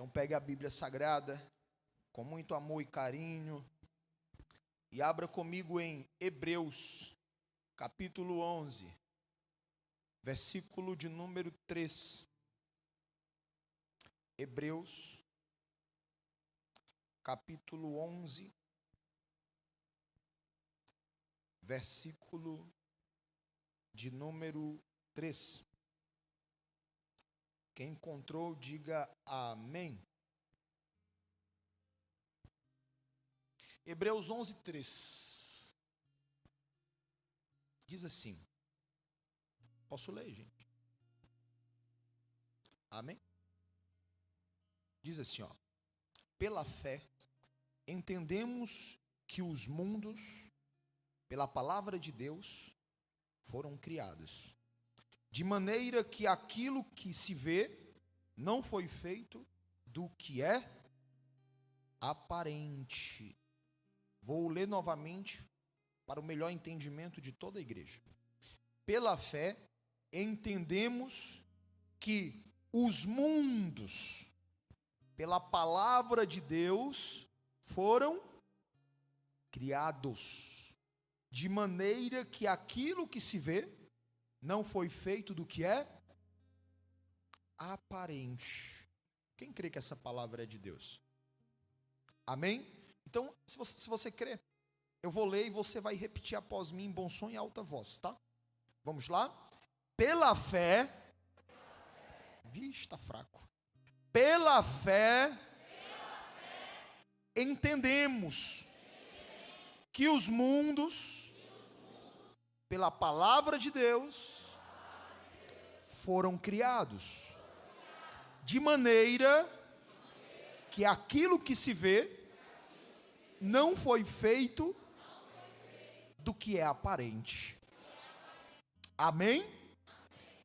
Então pegue a Bíblia Sagrada, com muito amor e carinho, e abra comigo em Hebreus, capítulo 11, versículo de número 3. Hebreus, capítulo 11, versículo de número 3. Quem encontrou, diga amém. Hebreus 11, 3. Diz assim. Posso ler, gente? Amém? Diz assim, ó. Pela fé, entendemos que os mundos, pela palavra de Deus, foram criados, de maneira que aquilo que se vê não foi feito do que é aparente. Vou ler novamente para o melhor entendimento de toda a igreja. Pela fé, entendemos que os mundos, pela palavra de Deus, foram criados, de maneira que aquilo que se vê não foi feito do que é aparente. Quem crê que essa palavra é de Deus? Amém? Então, se você crê, eu vou ler e você vai repetir após mim em bom som e alta voz, tá? Vamos lá? Pela fé, vixe, está fraco. Pela fé, entendemos que os mundos, pela palavra de Deus, foram criados, de maneira que aquilo que se vê não foi feito do que é aparente. Amém?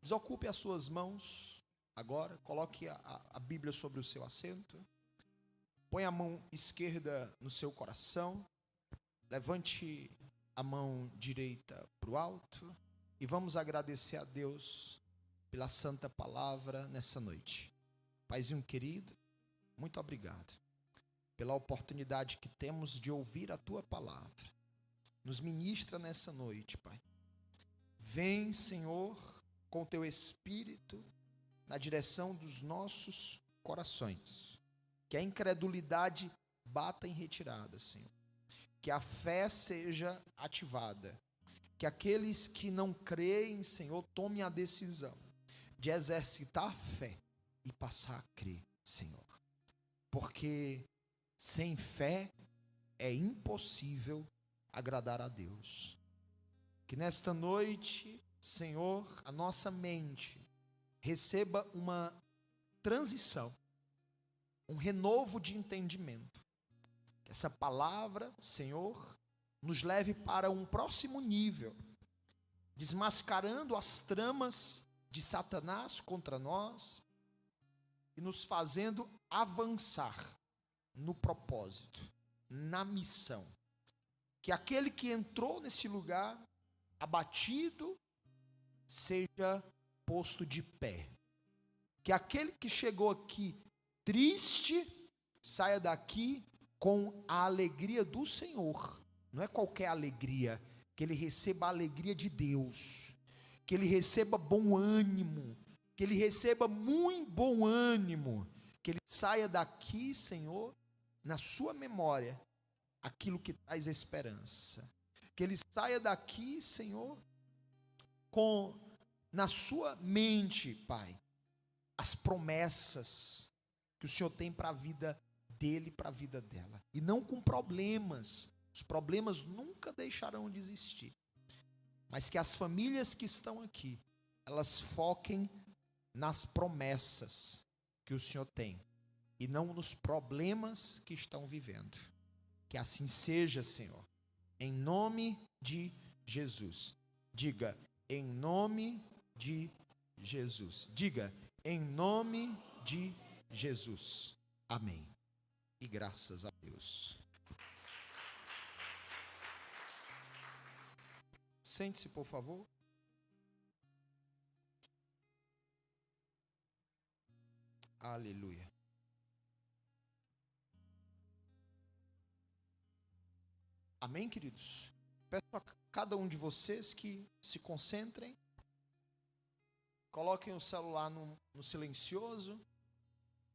Desocupe as suas mãos agora, coloque a Bíblia sobre o seu assento, põe a mão esquerda no seu coração, levante a mão direita para o alto e vamos agradecer a Deus pela santa palavra nessa noite. Paizinho querido, muito obrigado pela oportunidade que temos de ouvir a Tua palavra. Nos ministra nessa noite, Pai. Vem, Senhor, com Teu Espírito na direção dos nossos corações. Que a incredulidade bata em retirada, Senhor. Que a fé seja ativada. Que aqueles que não creem, Senhor, tomem a decisão de exercitar a fé e passar a crer, Senhor. Porque sem fé é impossível agradar a Deus. Que nesta noite, Senhor, a nossa mente receba uma transição, um renovo de entendimento. Que essa palavra, Senhor, nos leve para um próximo nível, desmascarando as tramas de Satanás contra nós e nos fazendo avançar no propósito, na missão. Que aquele que entrou nesse lugar abatido seja posto de pé. Que aquele que chegou aqui triste saia daqui com a alegria do Senhor. Não é qualquer alegria, que ele receba a alegria de Deus, que ele receba bom ânimo, que ele receba muito bom ânimo, que ele saia daqui, Senhor, na sua memória, aquilo que traz esperança. Que ele saia daqui, Senhor, com na sua mente, Pai, as promessas que o Senhor tem para a vida dele e para a vida dela. E não com problemas. Os problemas nunca deixarão de existir. Mas que as famílias que estão aqui, elas foquem nas promessas que o Senhor tem e não nos problemas que estão vivendo. Que assim seja, Senhor, em nome de Jesus. Diga, em nome de Jesus. Diga, em nome de Jesus. Amém. E graças a Deus. Sente-se, por favor. Aleluia. Amém, queridos? Peço a cada um de vocês que se concentrem, coloquem o celular no silencioso,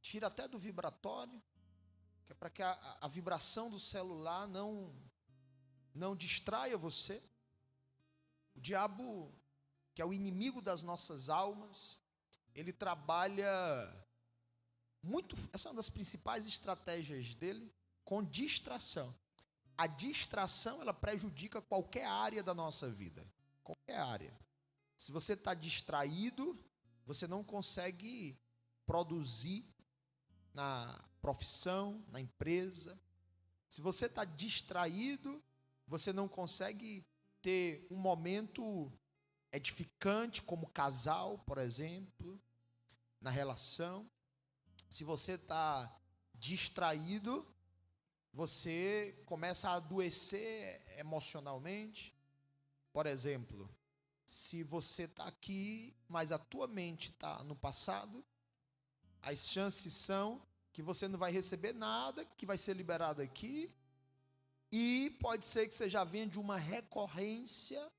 tira até do vibratório, que é para que a vibração do celular não distraia você. O diabo, que é o inimigo das nossas almas, ele trabalha muito, essa é uma das principais estratégias dele, com distração. A distração, ela prejudica qualquer área da nossa vida, qualquer área. Se você está distraído, você não consegue produzir na profissão, na empresa. Se você está distraído, você não consegue ter um momento edificante como casal, por exemplo, na relação. Se você está distraído, você começa a adoecer emocionalmente. Por exemplo, se você está aqui, mas a tua mente está no passado, as chances são que você não vai receber nada que vai ser liberado aqui, e pode ser que você já venha de uma recorrência,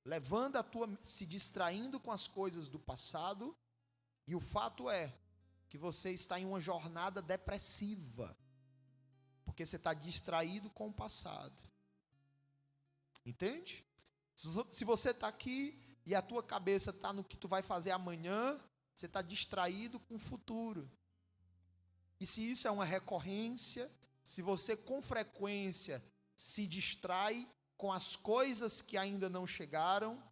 levando se distraindo com as coisas do passado, e o fato é que você está em uma jornada depressiva, porque você está distraído com o passado. Entende? Se você está aqui e a tua cabeça está no que tu vai fazer amanhã, você está distraído com o futuro. E se isso é uma recorrência, se você com frequência se distrai com as coisas que ainda não chegaram,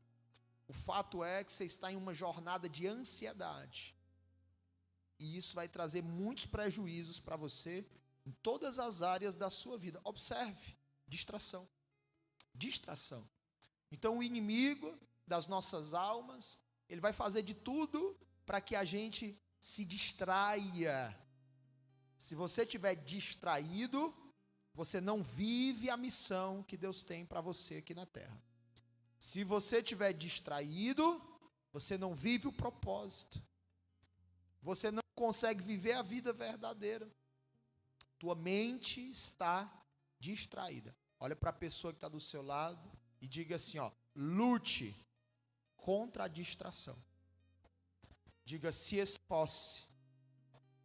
o fato é que você está em uma jornada de ansiedade. E isso vai trazer muitos prejuízos para você em todas as áreas da sua vida. Observe, distração. Distração. Então o inimigo das nossas almas, ele vai fazer de tudo para que a gente se distraia. Se você estiver distraído, você não vive a missão que Deus tem para você aqui na terra. Se você estiver distraído, você não vive o propósito. Você não consegue viver a vida verdadeira. Tua mente está distraída. Olha para a pessoa que está do seu lado e diga assim, ó, lute contra a distração. Diga, se esforce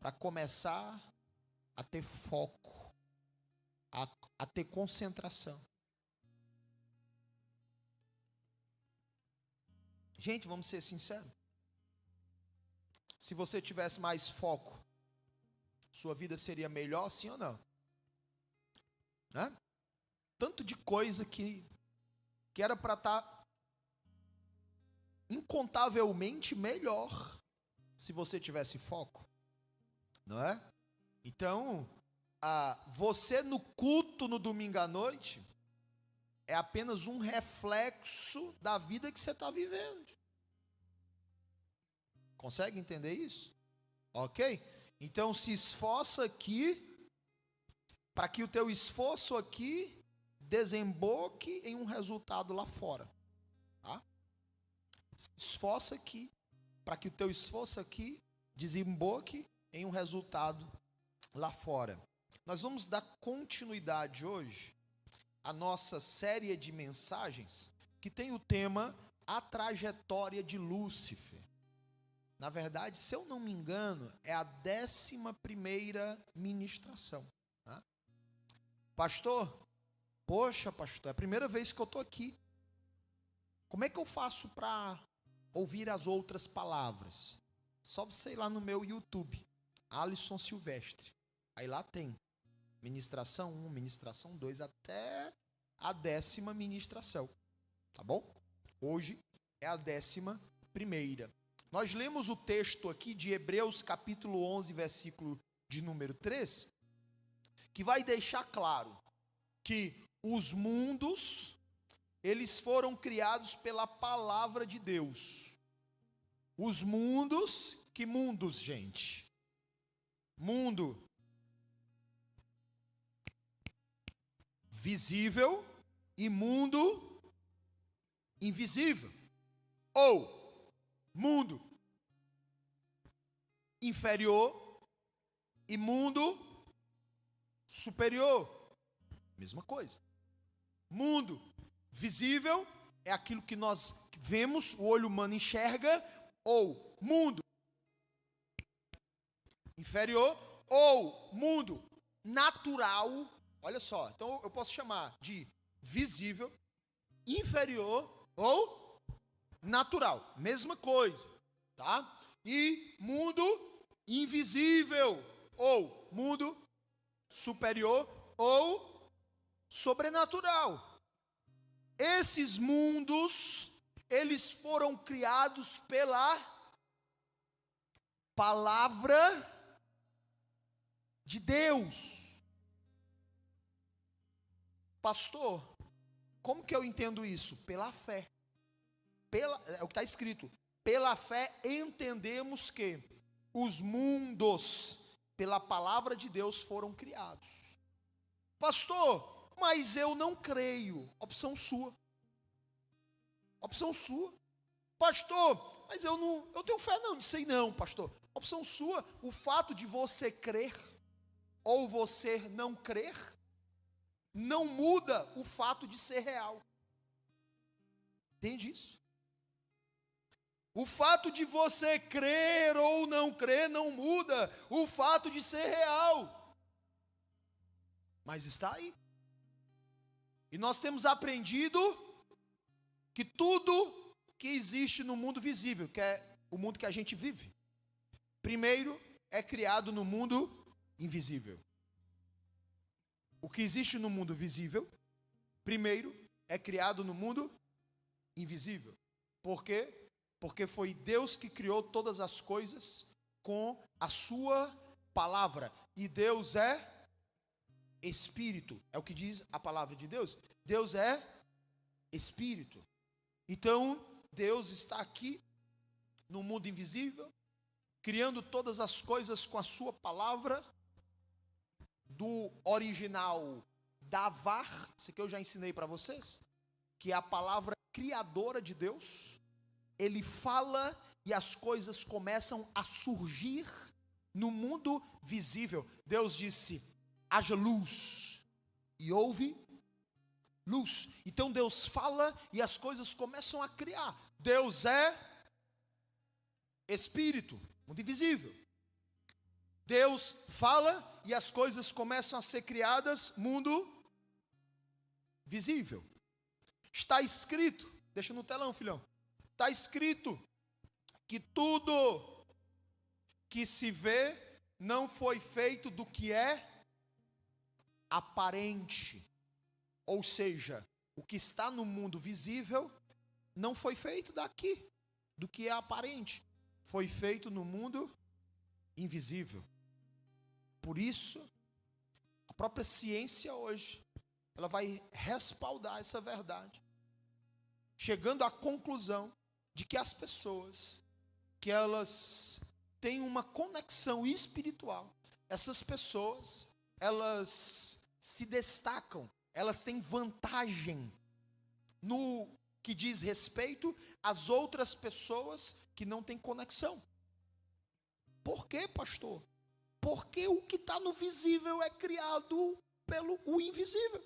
para começar a ter foco, a ter concentração. Gente, vamos ser sinceros. Se você tivesse mais foco, sua vida seria melhor, sim ou não? Né? Tanto de coisa que era para estar incontavelmente melhor se você tivesse foco, não é? Então, você no culto no domingo à noite é apenas um reflexo da vida que você está vivendo. Consegue entender isso? Ok? Então se esforça aqui, para que o teu esforço aqui desemboque em um resultado lá fora. Tá? Se esforça aqui, para que o teu esforço aqui desemboque em um resultado lá fora. Nós vamos dar continuidade hoje à nossa série de mensagens que tem o tema A Trajetória de Lúcifer. Na verdade, se eu não me engano, é a 11ª ministração. Tá? Pastor, poxa, pastor, é a primeira vez que eu estou aqui. Como é que eu faço para ouvir as outras palavras? Só você ir lá no meu YouTube, Alisson Silvestre. Aí lá tem ministração 1, ministração 2, até a 10ª ministração. Tá bom? Hoje é a 11ª. Nós lemos o texto aqui de Hebreus capítulo 11, versículo de número 3, que vai deixar claro que os mundos, eles foram criados pela palavra de Deus. Os mundos, que mundos, gente? Mundo visível e mundo invisível. Ou mundo inferior e mundo superior. Mesma coisa. Mundo visível é aquilo que nós vemos, o olho humano enxerga, ou mundo inferior, ou mundo natural. Olha só, então eu posso chamar de visível, inferior ou natural. Mesma coisa, tá? E mundo invisível, ou mundo superior ou sobrenatural. Esses mundos, eles foram criados pela palavra de Deus. Pastor, como que eu entendo isso? Pela fé. É o que está escrito. Pela fé entendemos que os mundos, pela palavra de Deus, foram criados. Pastor, mas eu não creio. Opção sua. Opção sua. Pastor, mas eu não tenho fé não, nisso aí não, pastor. Opção sua. O fato de você crer ou você não crer não muda o fato de ser real. Entende isso? O fato de você crer ou não crer não muda o fato de ser real. Mas está aí. E nós temos aprendido que tudo que existe no mundo visível, que é o mundo que a gente vive, primeiro é criado no mundo invisível. O que existe no mundo visível, primeiro é criado no mundo invisível. Por quê? Porque foi Deus que criou todas as coisas com a sua palavra. E Deus é Espírito. É o que diz a palavra de Deus. Deus é Espírito. Então, Deus está aqui no mundo invisível, criando todas as coisas com a sua palavra, do original Davar, isso que eu já ensinei para vocês, que é a palavra criadora de Deus. Ele fala e as coisas começam a surgir no mundo visível. Deus disse: haja luz, e houve luz. Então Deus fala e as coisas começam a criar. Deus é Espírito, mundo invisível. Deus fala e as coisas começam a ser criadas, mundo visível. Está escrito, deixa no telão, filhão. Está escrito que tudo que se vê não foi feito do que é aparente. Ou seja, o que está no mundo visível não foi feito daqui, do que é aparente. Foi feito no mundo invisível. Por isso, a própria ciência hoje, ela vai respaldar essa verdade, chegando à conclusão de que as pessoas, que elas têm uma conexão espiritual, essas pessoas, elas se destacam, elas têm vantagem no que diz respeito às outras pessoas que não têm conexão. Por quê, pastor? Porque o que está no visível é criado pelo o invisível.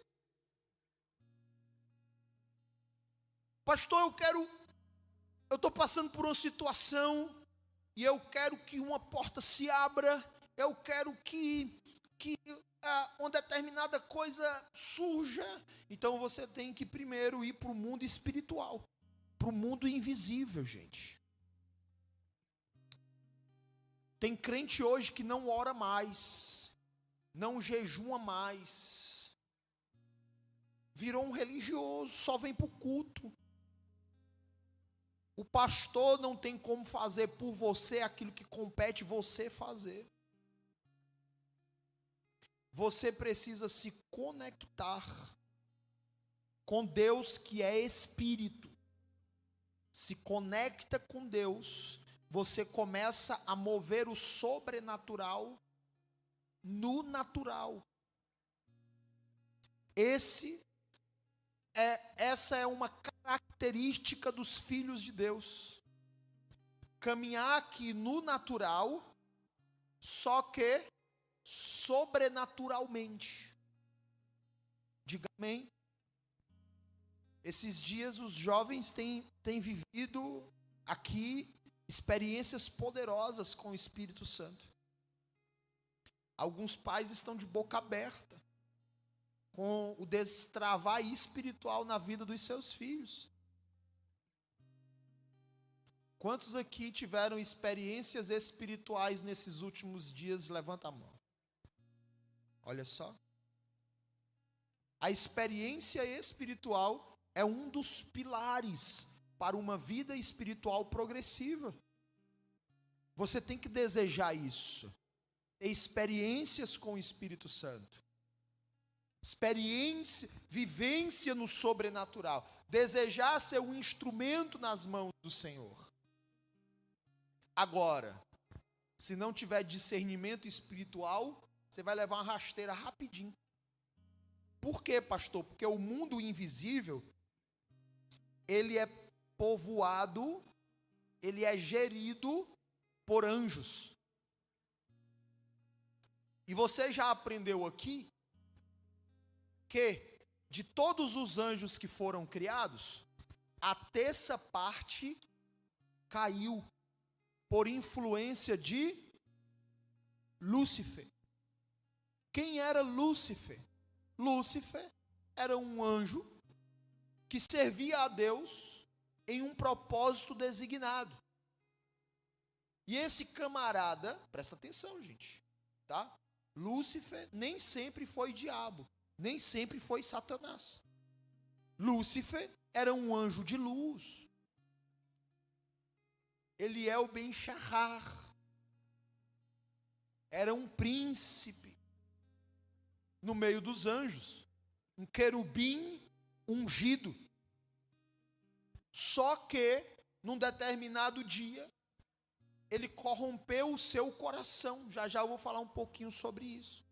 Pastor, eu estou passando por uma situação e eu quero que uma porta se abra, eu quero que uma determinada coisa surja. Então você tem que primeiro ir para o mundo espiritual, para o mundo invisível, gente. Tem crente hoje que não ora mais, não jejuma mais, virou um religioso, só vem para o culto. O pastor não tem como fazer por você aquilo que compete você fazer. Você precisa se conectar com Deus que é Espírito. Se conecta com Deus, você começa a mover o sobrenatural no natural. Essa é uma característica dos filhos de Deus. Caminhar aqui no natural, só que sobrenaturalmente. Diga amém. Esses dias os jovens têm vivido aqui experiências poderosas com o Espírito Santo. Alguns pais estão de boca aberta com o destravar espiritual na vida dos seus filhos. Quantos aqui tiveram experiências espirituais nesses últimos dias? Levanta a mão. Olha só. A experiência espiritual é um dos pilares para uma vida espiritual progressiva. Você tem que desejar isso. Ter experiências com o Espírito Santo. Experiência, vivência no sobrenatural. Desejar ser um instrumento nas mãos do Senhor. Agora, se não tiver discernimento espiritual, você vai levar uma rasteira rapidinho. Por quê, pastor? Porque o mundo invisível, ele é povoado, ele é gerido por anjos. E você já aprendeu aqui que de todos os anjos que foram criados, a terça parte caiu por influência de Lúcifer. Quem era Lúcifer? Lúcifer era um anjo que servia a Deus em um propósito designado. E esse camarada, presta atenção, gente, tá? Lúcifer nem sempre foi diabo, nem sempre foi Satanás. Lúcifer era um anjo de luz. Ele é o Ben-Shahar. Era um príncipe no meio dos anjos, um querubim ungido. Só que, num determinado dia, ele corrompeu o seu coração. Já já eu vou falar um pouquinho sobre isso.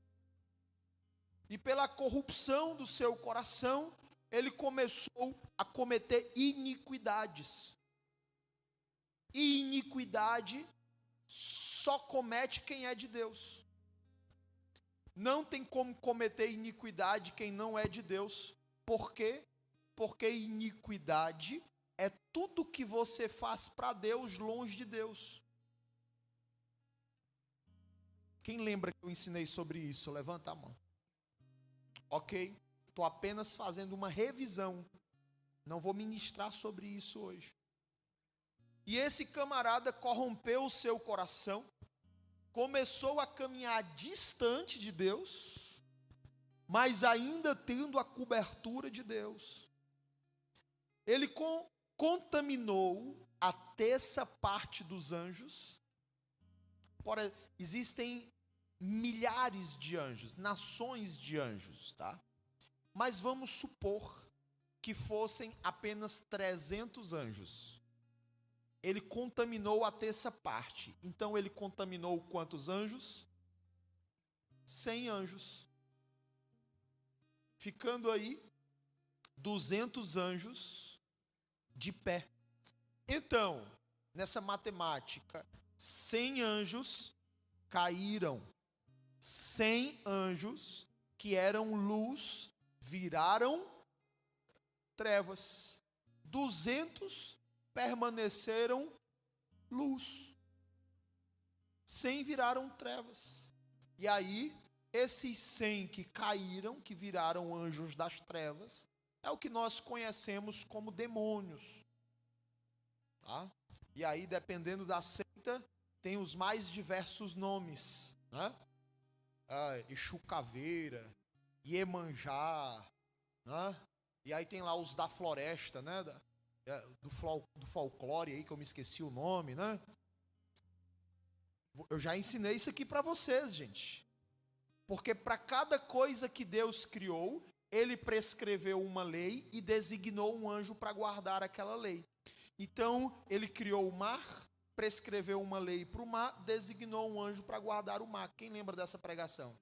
E pela corrupção do seu coração, ele começou a cometer iniquidades. E iniquidade só comete quem é de Deus. Não tem como cometer iniquidade quem não é de Deus. Por quê? Porque iniquidade é tudo que você faz para Deus longe de Deus. Quem lembra que eu ensinei sobre isso? Levanta a mão. Ok? Estou apenas fazendo uma revisão. Não vou ministrar sobre isso hoje. E esse camarada corrompeu o seu coração, começou a caminhar distante de Deus, mas ainda tendo a cobertura de Deus. Ele contaminou a terça parte dos anjos. Existem milhares de anjos, nações de anjos, tá? Mas vamos supor que fossem apenas 300 anjos. Ele contaminou a terça parte. Então ele contaminou quantos anjos? 100 anjos. Ficando aí 200 anjos de pé. Então, nessa matemática, 100 anjos caíram. 100 anjos que eram luz viraram trevas. 200 permaneceram luz. 100 viraram trevas. E aí, esses 100 que caíram, que viraram anjos das trevas, é o que nós conhecemos como demônios. Tá? E aí, dependendo da seita, tem os mais diversos nomes, né? Exu Caveira, Iemanjá, né? E aí tem lá os da floresta, né? Do folclore aí, que eu me esqueci o nome, né? Eu já ensinei isso aqui para vocês, gente. Porque para cada coisa que Deus criou, Ele prescreveu uma lei e designou um anjo para guardar aquela lei. Então, Ele criou o mar, prescreveu uma lei para o mar, designou um anjo para guardar o mar. Quem lembra dessa pregação?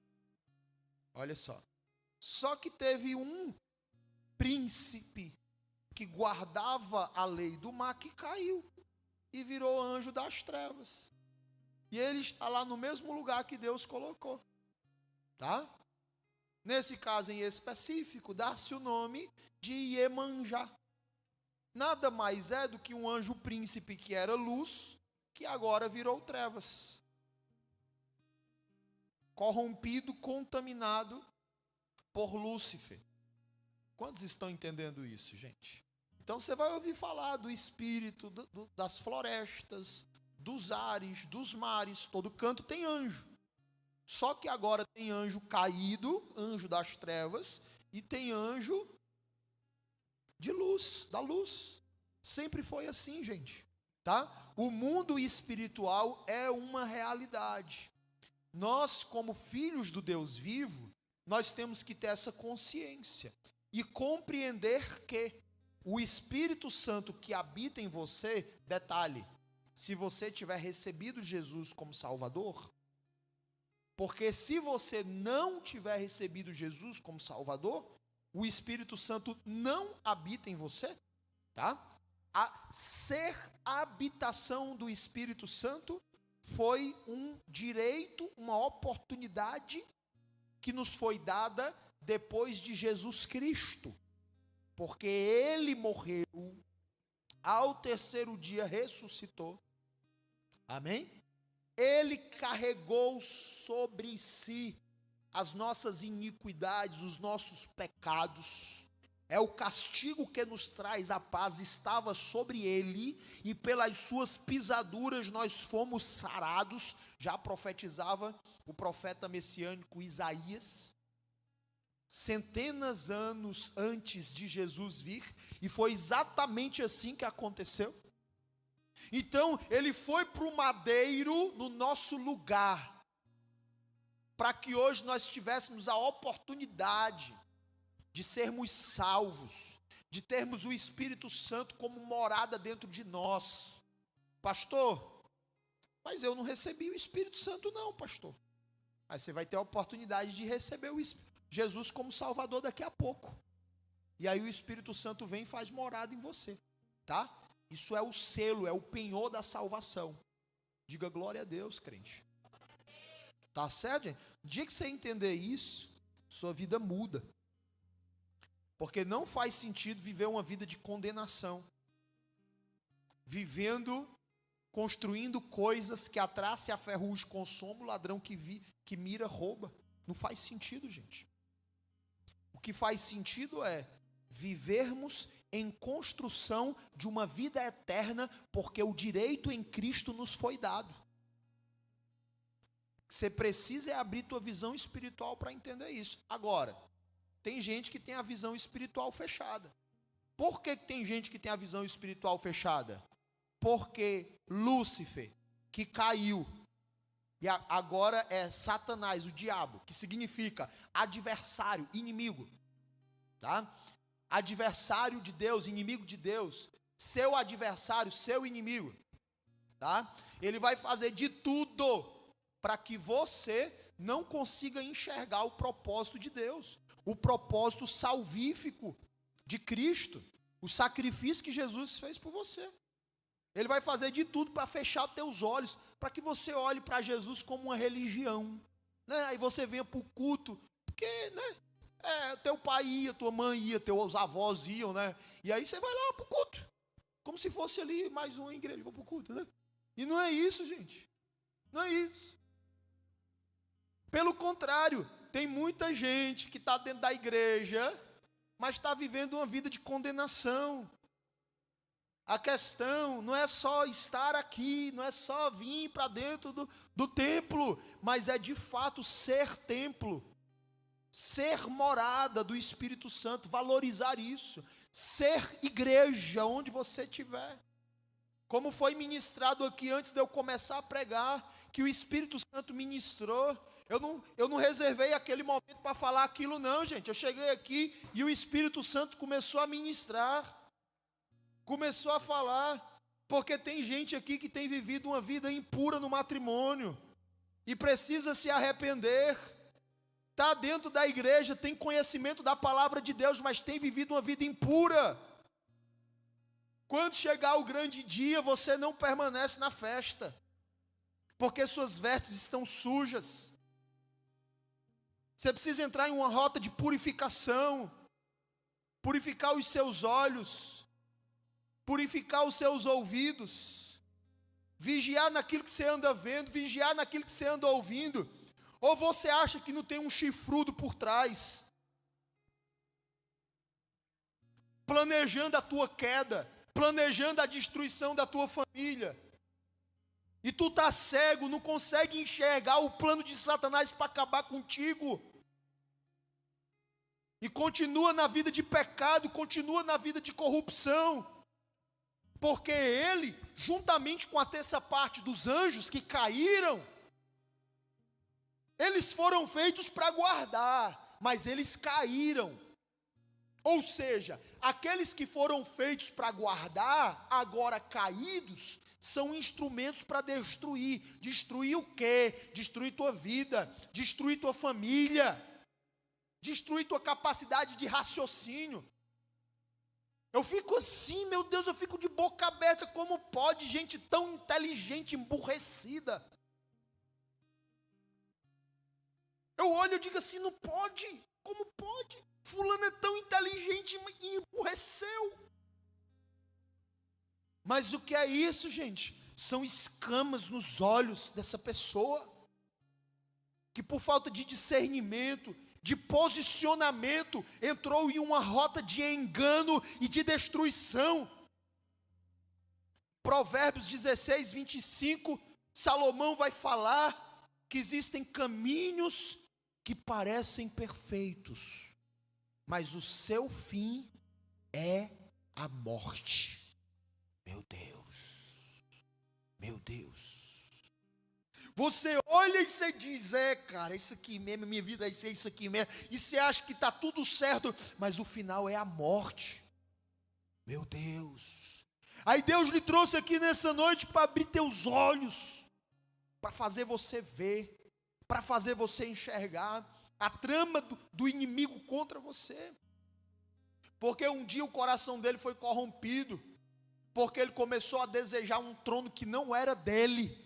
Olha só. Só que teve um príncipe que guardava a lei do mar que caiu e virou anjo das trevas. E ele está lá no mesmo lugar que Deus colocou. Tá? Nesse caso em específico, dá-se o nome de Iemanjá. Nada mais é do que um anjo príncipe que era luz, que agora virou trevas. Corrompido, contaminado por Lúcifer. Quantos estão entendendo isso, gente? Então você vai ouvir falar do espírito das florestas, dos ares, dos mares, todo canto tem anjo. Só que agora tem anjo caído, anjo das trevas, e tem anjo de luz, da luz. Sempre foi assim, gente, tá? O mundo espiritual é uma realidade. Nós, como filhos do Deus vivo, nós temos que ter essa consciência e compreender que o Espírito Santo que habita em você, detalhe, se você tiver recebido Jesus como Salvador, porque se você não tiver recebido Jesus como Salvador, o Espírito Santo não habita em você, tá? A ser habitação do Espírito Santo foi um direito, uma oportunidade que nos foi dada depois de Jesus Cristo, porque Ele morreu, ao terceiro dia ressuscitou, amém? Ele carregou sobre si as nossas iniquidades, os nossos pecados. É o castigo que nos traz a paz, estava sobre ele, e pelas suas pisaduras nós fomos sarados. Já profetizava o profeta messiânico Isaías, centenas de anos antes de Jesus vir, e foi exatamente assim que aconteceu. Então, ele foi para o madeiro no nosso lugar, para que hoje nós tivéssemos a oportunidade de sermos salvos, de termos o Espírito Santo como morada dentro de nós. Pastor, mas eu não recebi o Espírito Santo não, pastor. Aí você vai ter a oportunidade de receber Jesus como Salvador daqui a pouco. E aí o Espírito Santo vem e faz morada em você, tá? Isso é o selo, é o penhor da salvação. Diga glória a Deus, crente. Tá certo, gente? No dia que você entender isso, sua vida muda. Porque não faz sentido viver uma vida de condenação. Vivendo, construindo coisas que a traça e a ferrugem consomem, o ladrão que mira rouba. Não faz sentido, gente. O que faz sentido é vivermos em construção de uma vida eterna, porque o direito em Cristo nos foi dado. Você precisa abrir tua visão espiritual para entender isso. Agora, tem gente que tem a visão espiritual fechada. Por que tem gente que tem a visão espiritual fechada? Porque Lúcifer, que caiu, e agora é Satanás, o diabo, que significa adversário, inimigo, tá? Adversário de Deus, inimigo de Deus, seu adversário, seu inimigo, tá? Ele vai fazer de tudo para que você não consiga enxergar o propósito de Deus, o propósito salvífico de Cristo, o sacrifício que Jesus fez por você. Ele vai fazer de tudo para fechar os teus olhos, para que você olhe para Jesus como uma religião, né? Aí você venha para o culto, porque, né? Teu pai ia, tua mãe ia, teus avós iam, né? E aí você vai lá para o culto, como se fosse ali mais uma igreja, vou para o culto, né? E não é isso, gente. Não é isso. Pelo contrário, tem muita gente que está dentro da igreja, mas está vivendo uma vida de condenação. A questão não é só estar aqui, não é só vir para dentro do templo, mas é de fato ser templo, ser morada do Espírito Santo, valorizar isso, ser igreja onde você estiver. Como foi ministrado aqui antes de eu começar a pregar, que o Espírito Santo ministrou, eu não reservei aquele momento para falar aquilo não, gente. Eu cheguei aqui e o Espírito Santo começou a ministrar, começou a falar, porque tem gente aqui que tem vivido uma vida impura no matrimônio e precisa se arrepender. Está dentro da igreja, tem conhecimento da palavra de Deus, mas tem vivido uma vida impura. Quando chegar o grande dia, você não permanece na festa, porque suas vestes estão sujas. Você precisa entrar em uma rota de purificação, purificar os seus olhos, purificar os seus ouvidos, vigiar naquilo que você anda vendo, vigiar naquilo que você anda ouvindo. Ou você acha que não tem um chifrudo por trás, planejando a tua queda, planejando a destruição da tua família, e tu tá cego, não consegue enxergar o plano de Satanás para acabar contigo, e continua na vida de pecado, continua na vida de corrupção, porque ele, juntamente com a terça parte dos anjos que caíram, eles foram feitos para guardar, mas eles caíram. Ou seja, aqueles que foram feitos para guardar, agora caídos, são instrumentos para destruir. Destruir o quê? Destruir tua vida, destruir tua família, destruir tua capacidade de raciocínio. Eu fico assim, meu Deus, eu fico de boca aberta, como pode gente tão inteligente, emburrecida? Eu olho e digo assim, não pode, como pode? Fulano é tão inteligente e emburreceu. Mas o que é isso, gente? São escamas nos olhos dessa pessoa, que por falta de discernimento, de posicionamento, entrou em uma rota de engano e de destruição. Provérbios 16, 25, Salomão vai falar que existem caminhos que parecem perfeitos, mas o seu fim é a morte. Meu Deus, meu Deus. Você olha e você diz, cara, isso aqui mesmo, minha vida é isso aqui mesmo, e você acha que está tudo certo, mas o final é a morte. Meu Deus. Aí Deus lhe trouxe aqui nessa noite para abrir teus olhos, para fazer você ver, para fazer você enxergar a trama do inimigo contra você. Porque um dia o coração dele foi corrompido, porque ele começou a desejar um trono que não era dele.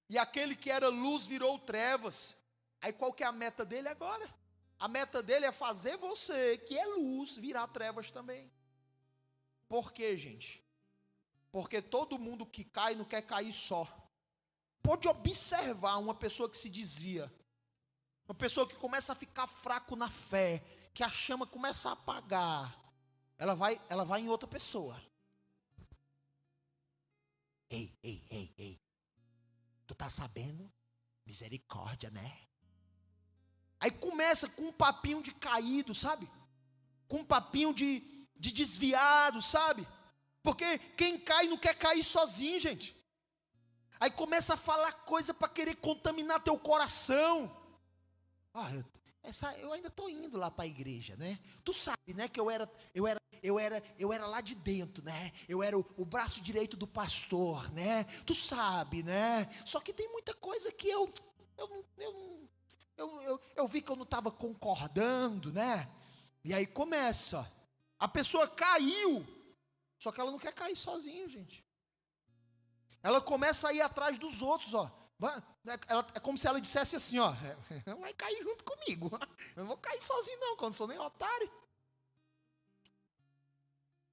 E aquele que era luz virou trevas. Aí qual que é a meta dele agora? A meta dele é fazer você, que é luz, virar trevas também. Por quê, gente? Porque todo mundo que cai não quer cair só. Pode observar uma pessoa que se desvia, uma pessoa que começa a ficar fraco na fé, que a chama começa a apagar, ela vai em outra pessoa. Ei, tu tá sabendo? Misericórdia, né? Aí começa com um papinho de caído, sabe? Com um papinho de desviado, sabe? Porque quem cai não quer cair sozinho, gente. Aí começa a falar coisa para querer contaminar teu coração. Eu ainda estou indo lá para a igreja, né? Tu sabe, né, que eu era lá de dentro, né? Eu era o braço direito do pastor, né? Tu sabe, né? Só que tem muita coisa que eu vi que eu não estava concordando, né? E aí começa. A pessoa caiu, só que ela não quer cair sozinha, gente. Ela começa a ir atrás dos outros, ó. É como se ela dissesse assim, ó, vai cair junto comigo. Eu não vou cair sozinho não, quando sou nem otário.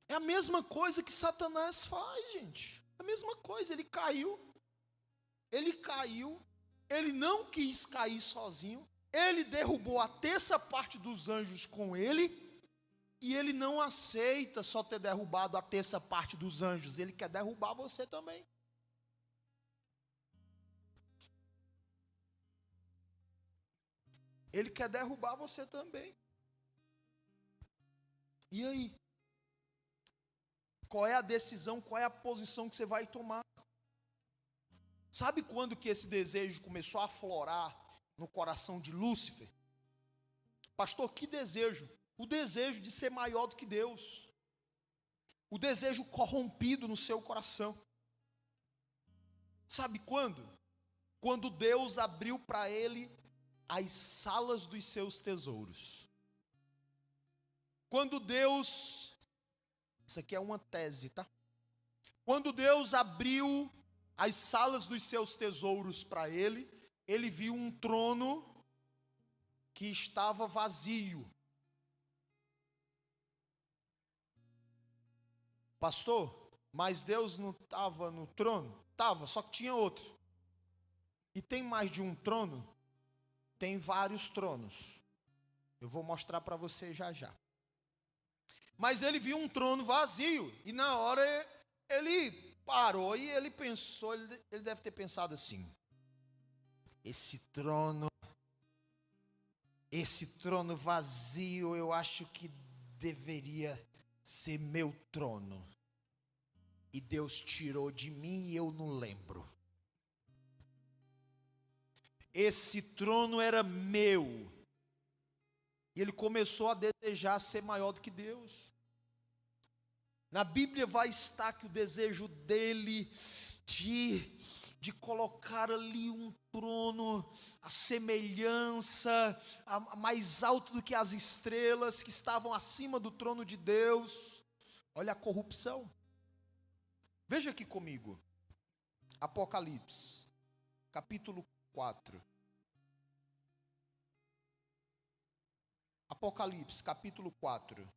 É a mesma coisa que Satanás faz, gente. É a mesma coisa, ele caiu, ele não quis cair sozinho, ele derrubou a terça parte dos anjos com ele, e ele não aceita só ter derrubado a terça parte dos anjos, ele quer derrubar você também. Ele quer derrubar você também. E aí? Qual é a decisão, qual é a posição que você vai tomar? Sabe quando que esse desejo começou a aflorar no coração de Lúcifer? Pastor, que desejo? O desejo de ser maior do que Deus. O desejo corrompido no seu coração. Sabe quando? Quando Deus abriu para ele as salas dos seus tesouros. Quando Deus, isso aqui é uma tese, tá? Quando Deus abriu as salas dos seus tesouros para ele, ele viu um trono que estava vazio. Pastor, mas Deus não estava no trono? Estava, só que tinha outro. E tem mais de um trono? Tem vários tronos. Eu vou mostrar para você já já. Mas ele viu um trono vazio. E na hora ele parou e ele pensou, ele deve ter pensado assim: esse trono vazio, eu acho que deveria ser meu trono. E Deus tirou de mim e eu não lembro. Esse trono era meu. E ele começou a desejar ser maior do que Deus. Na Bíblia vai estar que o desejo dele de colocar ali um trono, a semelhança, mais alto do que as estrelas que estavam acima do trono de Deus. Olha a corrupção. Veja aqui comigo, Apocalipse, capítulo 4. Apocalipse, capítulo 4.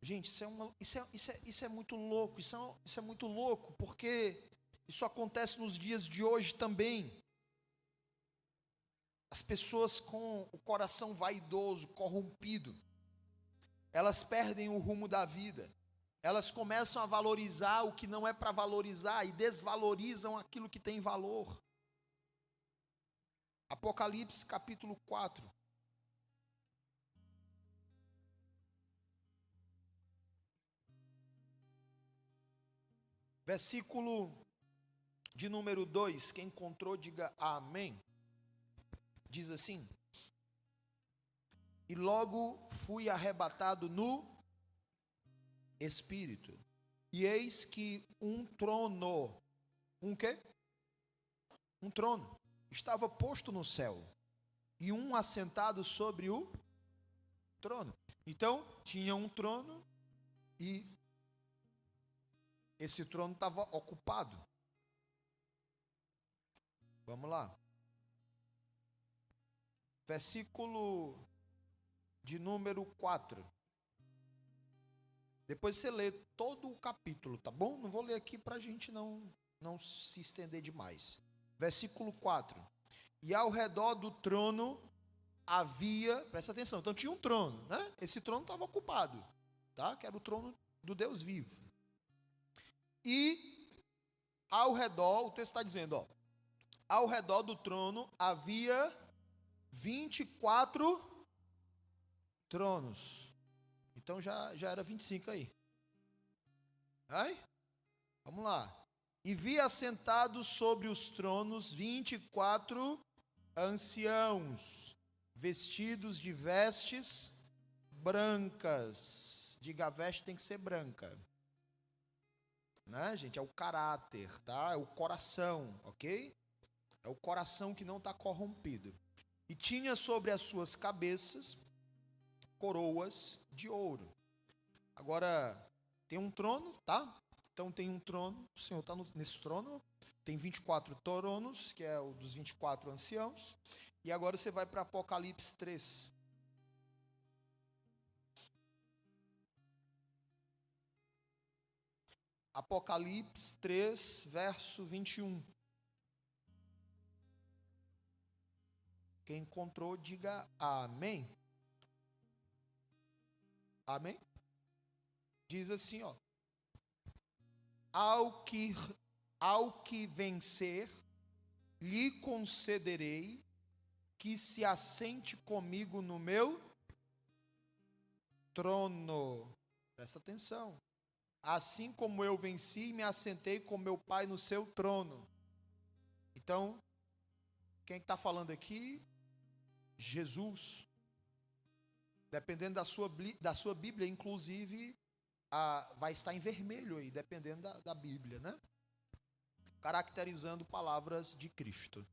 Gente, isso é muito louco, isso é muito louco, porque isso acontece nos dias de hoje também. As pessoas com o coração vaidoso, corrompido, elas perdem o rumo da vida. Elas começam a valorizar o que não é para valorizar e desvalorizam aquilo que tem valor. Apocalipse capítulo 4. Versículo de número 2, quem encontrou diga amém. Diz assim: e logo fui arrebatado no Espírito, e eis que um trono, um quê? Um trono, estava posto no céu, e um assentado sobre o trono. Então, tinha um trono, e esse trono estava ocupado. Vamos lá. Versículo de número 4. Depois você lê todo o capítulo, tá bom? Não vou ler aqui para a gente não se estender demais. Versículo 4. E ao redor do trono havia, presta atenção, então tinha um trono, né? Esse trono estava ocupado, tá? Que era o trono do Deus vivo. E ao redor, o texto está dizendo, ó, ao redor do trono havia 24 tronos. Então já era 25 aí. Aí? Vamos lá. E vi assentados sobre os tronos 24 anciãos, vestidos de vestes brancas. Diga, a veste tem que ser branca. Né, gente? É o caráter, tá? É o coração, ok? É o coração que não está corrompido. E tinha sobre as suas cabeças coroas de ouro. Agora, tem um trono, tá? Então tem um trono, o Senhor está nesse trono. Tem 24 tronos, que é o dos 24 anciãos. E agora você vai para Apocalipse 3. Apocalipse 3, verso 21. Quem encontrou, diga amém. Amém? Diz assim, ó. Ao que vencer, lhe concederei que se assente comigo no meu trono. Presta atenção. Assim como eu venci e me assentei com meu Pai no seu trono. Então, quem está falando aqui? Jesus. Dependendo da sua Bíblia, inclusive, vai estar em vermelho aí, dependendo da Bíblia, né? Caracterizando palavras de Cristo.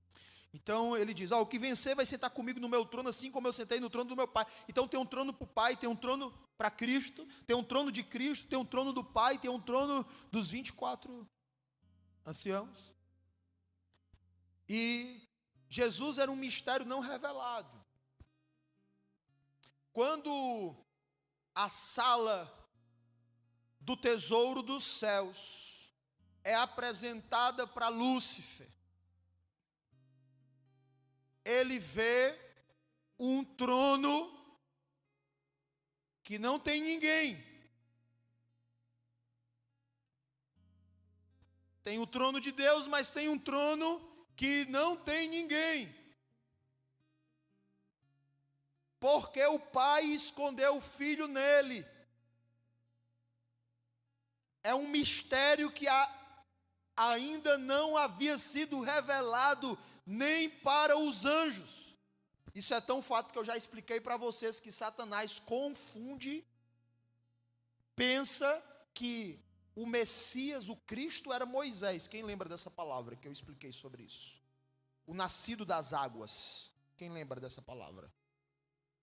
Então ele diz, o que vencer vai sentar comigo no meu trono, assim como eu sentei no trono do meu Pai. Então tem um trono para o Pai, tem um trono para Cristo, tem um trono de Cristo, tem um trono do Pai, tem um trono dos 24 anciãos. E Jesus era um mistério não revelado. Quando a sala do tesouro dos céus é apresentada para Lúcifer, ele vê um trono que não tem ninguém. Tem o trono de Deus, mas tem um trono que não tem ninguém. Porque o Pai escondeu o Filho nele. É um mistério que ainda não havia sido revelado nem para os anjos. Isso é tão fato que eu já expliquei para vocês que Satanás confunde, pensa que o Messias, o Cristo, era Moisés. Quem lembra dessa palavra que eu expliquei sobre isso? O nascido das águas. Quem lembra dessa palavra?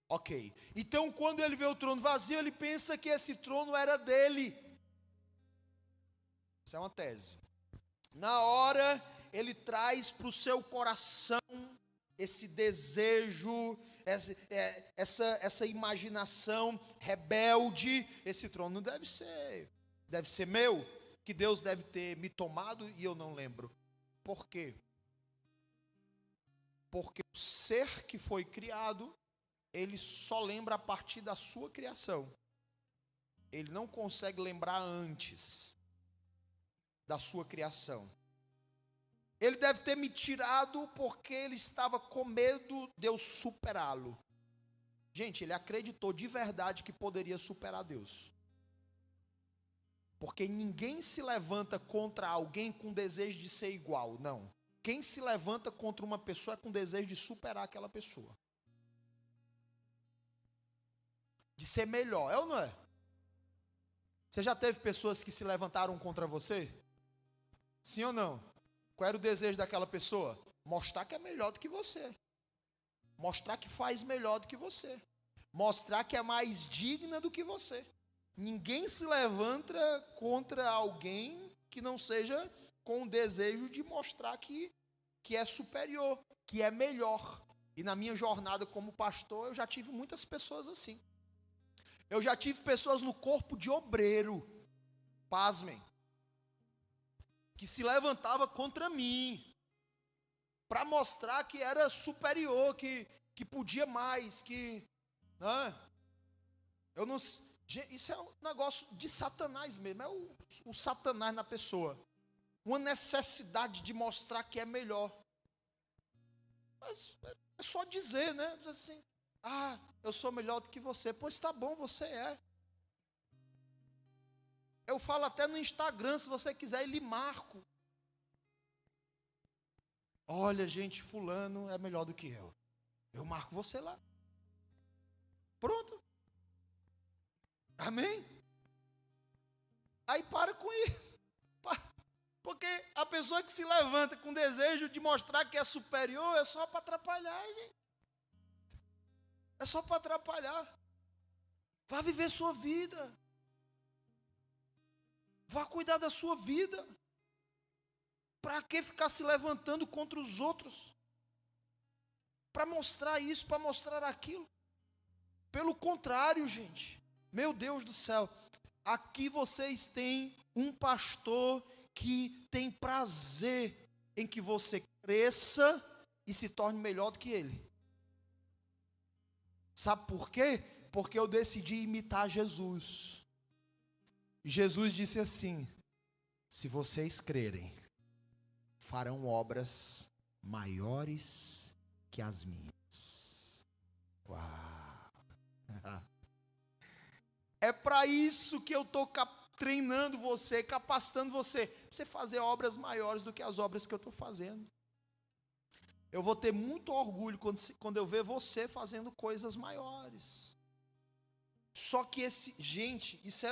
Ok. Então, quando ele vê o trono vazio, ele pensa que esse trono era dele. Isso é uma tese. Na hora, ele traz para o seu coração esse desejo, essa imaginação rebelde. Esse trono deve ser meu, que Deus deve ter me tomado e eu não lembro. Por quê? Porque o ser que foi criado, ele só lembra a partir da sua criação. Ele não consegue lembrar antes da sua criação. Ele deve ter me tirado porque ele estava com medo de eu superá-lo. Gente, ele acreditou de verdade que poderia superar Deus. Porque ninguém se levanta contra alguém com desejo de ser igual, não. Quem se levanta contra uma pessoa é com desejo de superar aquela pessoa. De ser melhor, é ou não é? Você já teve pessoas que se levantaram contra você? Sim ou não? Qual era o desejo daquela pessoa? Mostrar que é melhor do que você. Mostrar que faz melhor do que você. Mostrar que é mais digna do que você. Ninguém se levanta contra alguém que não seja com o desejo de mostrar que é superior, que é melhor. E na minha jornada como pastor, eu já tive muitas pessoas assim. Eu já tive pessoas no corpo de obreiro, pasmem, que se levantava contra mim, para mostrar que era superior, que podia mais, que... eu não... Isso é um negócio de Satanás mesmo, é o Satanás na pessoa. Uma necessidade de mostrar que é melhor. Mas é só dizer, né? Assim, eu sou melhor do que você. Pois tá bom, você é. Eu falo até no Instagram, se você quiser, e lhe marco. Olha, gente, fulano é melhor do que eu. Eu marco você lá. Pronto. Amém? Aí para com isso. Porque a pessoa que se levanta com desejo de mostrar que é superior é só para atrapalhar, gente. É só para atrapalhar. Vá viver sua vida. Vá cuidar da sua vida. Para que ficar se levantando contra os outros? Para mostrar isso, para mostrar aquilo. Pelo contrário, gente. Meu Deus do céu. Aqui vocês têm um pastor que tem prazer em que você cresça e se torne melhor do que ele. Sabe por quê? Porque eu decidi imitar Jesus. Jesus disse assim: se vocês crerem, farão obras maiores que as minhas. Uau! É para isso que eu estou treinando você, capacitando você, para você fazer obras maiores do que as obras que eu estou fazendo. Eu vou ter muito orgulho quando eu ver você fazendo coisas maiores. Só que gente, isso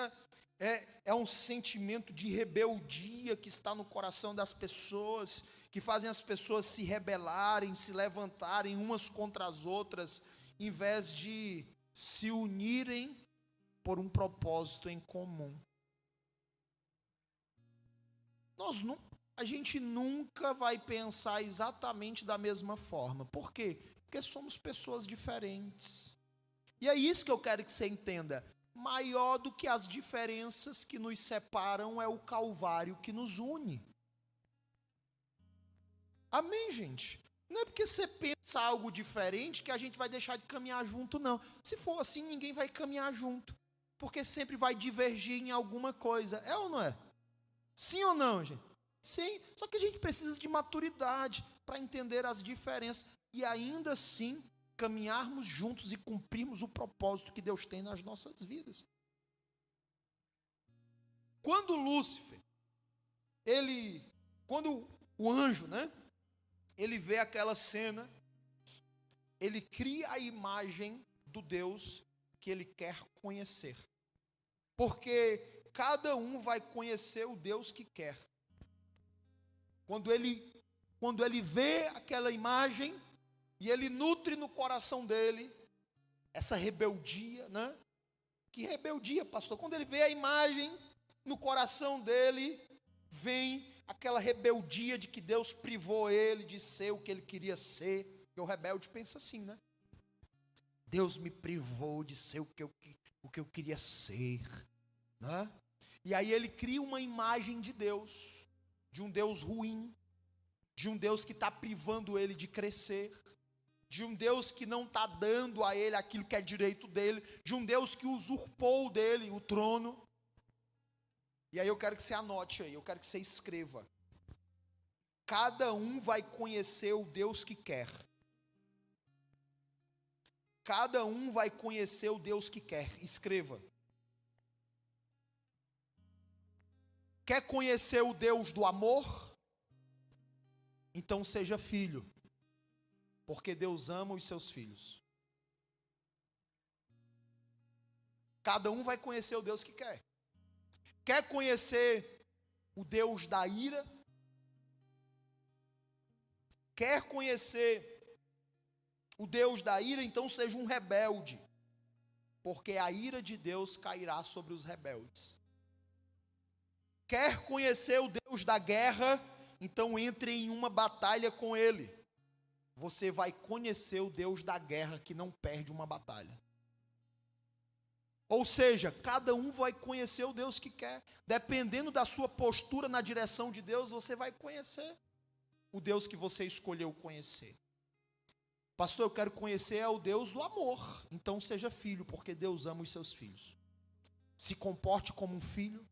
é um sentimento de rebeldia que está no coração das pessoas, que fazem as pessoas se rebelarem, se levantarem umas contra as outras, em vez de se unirem por um propósito em comum. a gente nunca vai pensar exatamente da mesma forma. Por quê? Porque somos pessoas diferentes. E é isso que eu quero que você entenda. Maior do que as diferenças que nos separam é o Calvário que nos une. Amém, gente? Não é porque você pensa algo diferente que a gente vai deixar de caminhar junto, não. Se for assim, ninguém vai caminhar junto. Porque sempre vai divergir em alguma coisa. É ou não é? Sim ou não, gente? Sim. Só que a gente precisa de maturidade para entender as diferenças. E ainda assim, caminharmos juntos e cumprirmos o propósito que Deus tem nas nossas vidas. Quando Lúcifer, quando o anjo, ele vê aquela cena, ele cria a imagem do Deus que ele quer conhecer. Porque cada um vai conhecer o Deus que quer. Quando ele vê aquela imagem, e ele nutre no coração dele essa rebeldia, Que rebeldia, pastor? Quando ele vê a imagem, no coração dele vem aquela rebeldia de que Deus privou ele de ser o que ele queria ser. Porque o rebelde pensa assim, Deus me privou de ser o que eu queria ser, E aí ele cria uma imagem de Deus, de um Deus ruim, de um Deus que está privando ele de crescer, de um Deus que não está dando a ele aquilo que é direito dele, de um Deus que usurpou dele o trono. E aí eu quero que você anote aí, eu quero que você escreva. Cada um vai conhecer o Deus que quer. Cada um vai conhecer o Deus que quer. Escreva. Quer conhecer o Deus do amor? Então seja filho. Porque Deus ama os seus filhos. Cada um vai conhecer o Deus que quer. Quer conhecer o Deus da ira? Quer conhecer o Deus da ira? Então seja um rebelde. Porque a ira de Deus cairá sobre os rebeldes. Quer conhecer o Deus da guerra? Então entre em uma batalha com Ele. Você vai conhecer o Deus da guerra que não perde uma batalha. Ou seja, cada um vai conhecer o Deus que quer. Dependendo da sua postura na direção de Deus, você vai conhecer o Deus que você escolheu conhecer. Pastor, eu quero conhecer o Deus do amor. Então seja filho, porque Deus ama os seus filhos. Se comporte como um filho.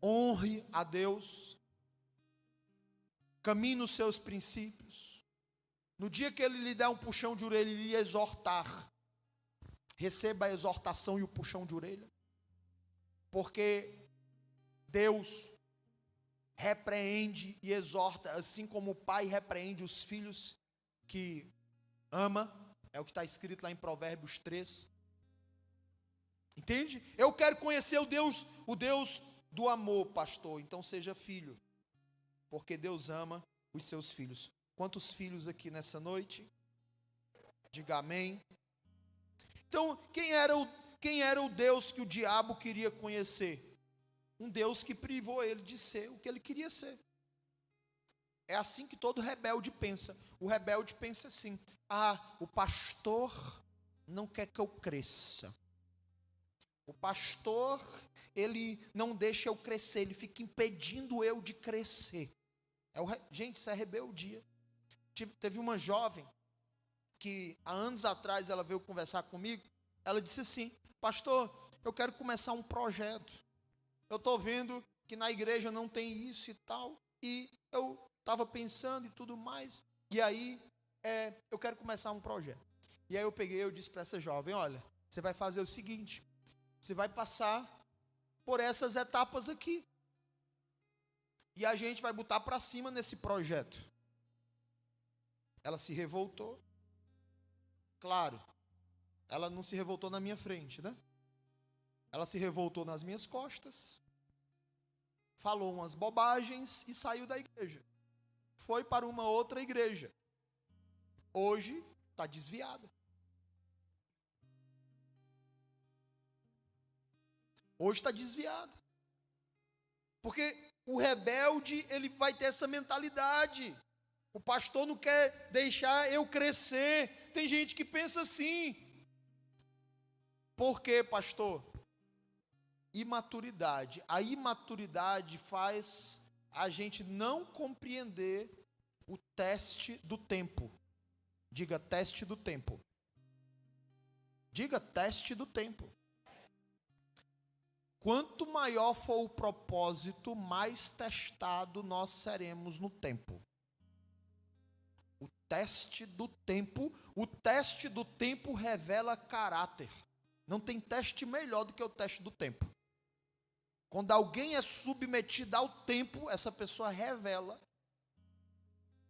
Honre a Deus. Caminhe nos seus princípios. No dia que Ele lhe der um puxão de orelha e lhe exortar, receba a exortação e o puxão de orelha. Porque Deus repreende e exorta, assim como o pai repreende os filhos que ama. É o que está escrito lá em Provérbios 3. Entende? Eu quero conhecer o Deus do amor, pastor. Então seja filho. Porque Deus ama os seus filhos. Quantos filhos aqui nessa noite? Diga amém. Então, quem era o Deus que o diabo queria conhecer? Um Deus que privou ele de ser o que ele queria ser. É assim que todo rebelde pensa. O rebelde pensa assim: o pastor não quer que eu cresça. O pastor, ele não deixa eu crescer, ele fica impedindo eu de crescer. Gente, isso é rebeldia. Teve uma jovem que há anos atrás ela veio conversar comigo. Ela disse assim: pastor, eu quero começar um projeto. Eu estou vendo que na igreja não tem isso e tal, e eu estava pensando e tudo mais, e aí eu quero começar um projeto. E aí eu disse para essa jovem: olha, você vai fazer o seguinte, você vai passar por essas etapas aqui, e a gente vai botar para cima nesse projeto. Ela se revoltou. Claro, ela não se revoltou na minha frente, Ela se revoltou nas minhas costas, falou umas bobagens e saiu da igreja. Foi para uma outra igreja. Hoje está desviada. Hoje está desviada. Porque O rebelde, ele vai ter essa mentalidade. O pastor não quer deixar eu crescer. Tem gente que pensa assim. Por quê, pastor? Imaturidade. A imaturidade faz a gente não compreender o teste do tempo. Diga, teste do tempo. Diga, teste do tempo. Quanto maior for o propósito, mais testado nós seremos no tempo. O teste do tempo revela caráter. Não tem teste melhor do que o teste do tempo. Quando alguém é submetido ao tempo, essa pessoa revela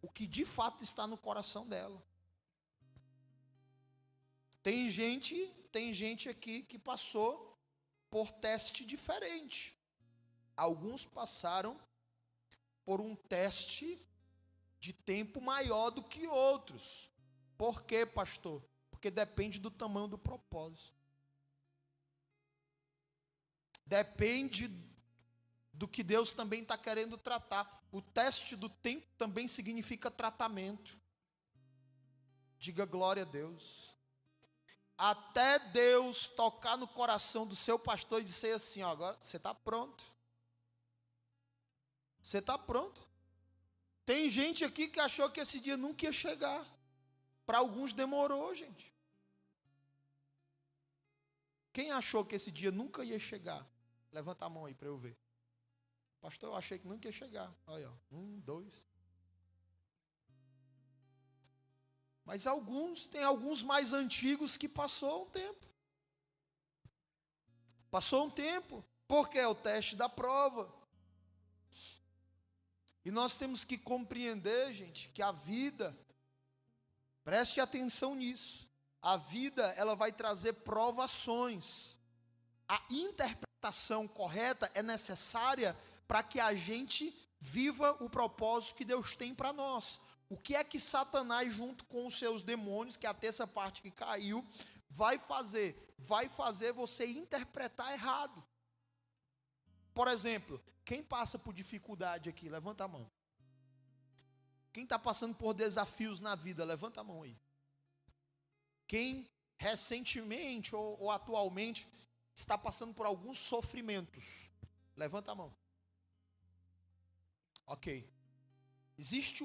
o que de fato está no coração dela. Tem gente aqui que passou por teste diferente. Alguns passaram por um teste de tempo maior do que outros. Por quê, pastor? Porque depende do tamanho do propósito. Depende do que Deus também está querendo tratar. O teste do tempo também significa tratamento. Diga glória a Deus. Até Deus tocar no coração do seu pastor e dizer assim, ó, agora você está pronto. Você está pronto. Tem gente aqui que achou que esse dia nunca ia chegar. Para alguns demorou, gente. Quem achou que esse dia nunca ia chegar? Levanta a mão aí para eu ver. Pastor, eu achei que nunca ia chegar. Olha, ó. 1, 2. Mas tem alguns mais antigos que passou um tempo. Passou um tempo, porque é o teste da prova. E nós temos que compreender, gente, que a vida, preste atenção nisso, a vida, ela vai trazer provações. A interpretação correta é necessária para que a gente viva o propósito que Deus tem para nós. O que é que Satanás, junto com os seus demônios, que é a terça parte que caiu, vai fazer? Vai fazer você interpretar errado. Por exemplo, quem passa por dificuldade aqui? Levanta a mão. Quem está passando por desafios na vida? Levanta a mão aí. Quem recentemente ou atualmente está passando por alguns sofrimentos? Levanta a mão. Ok. Existe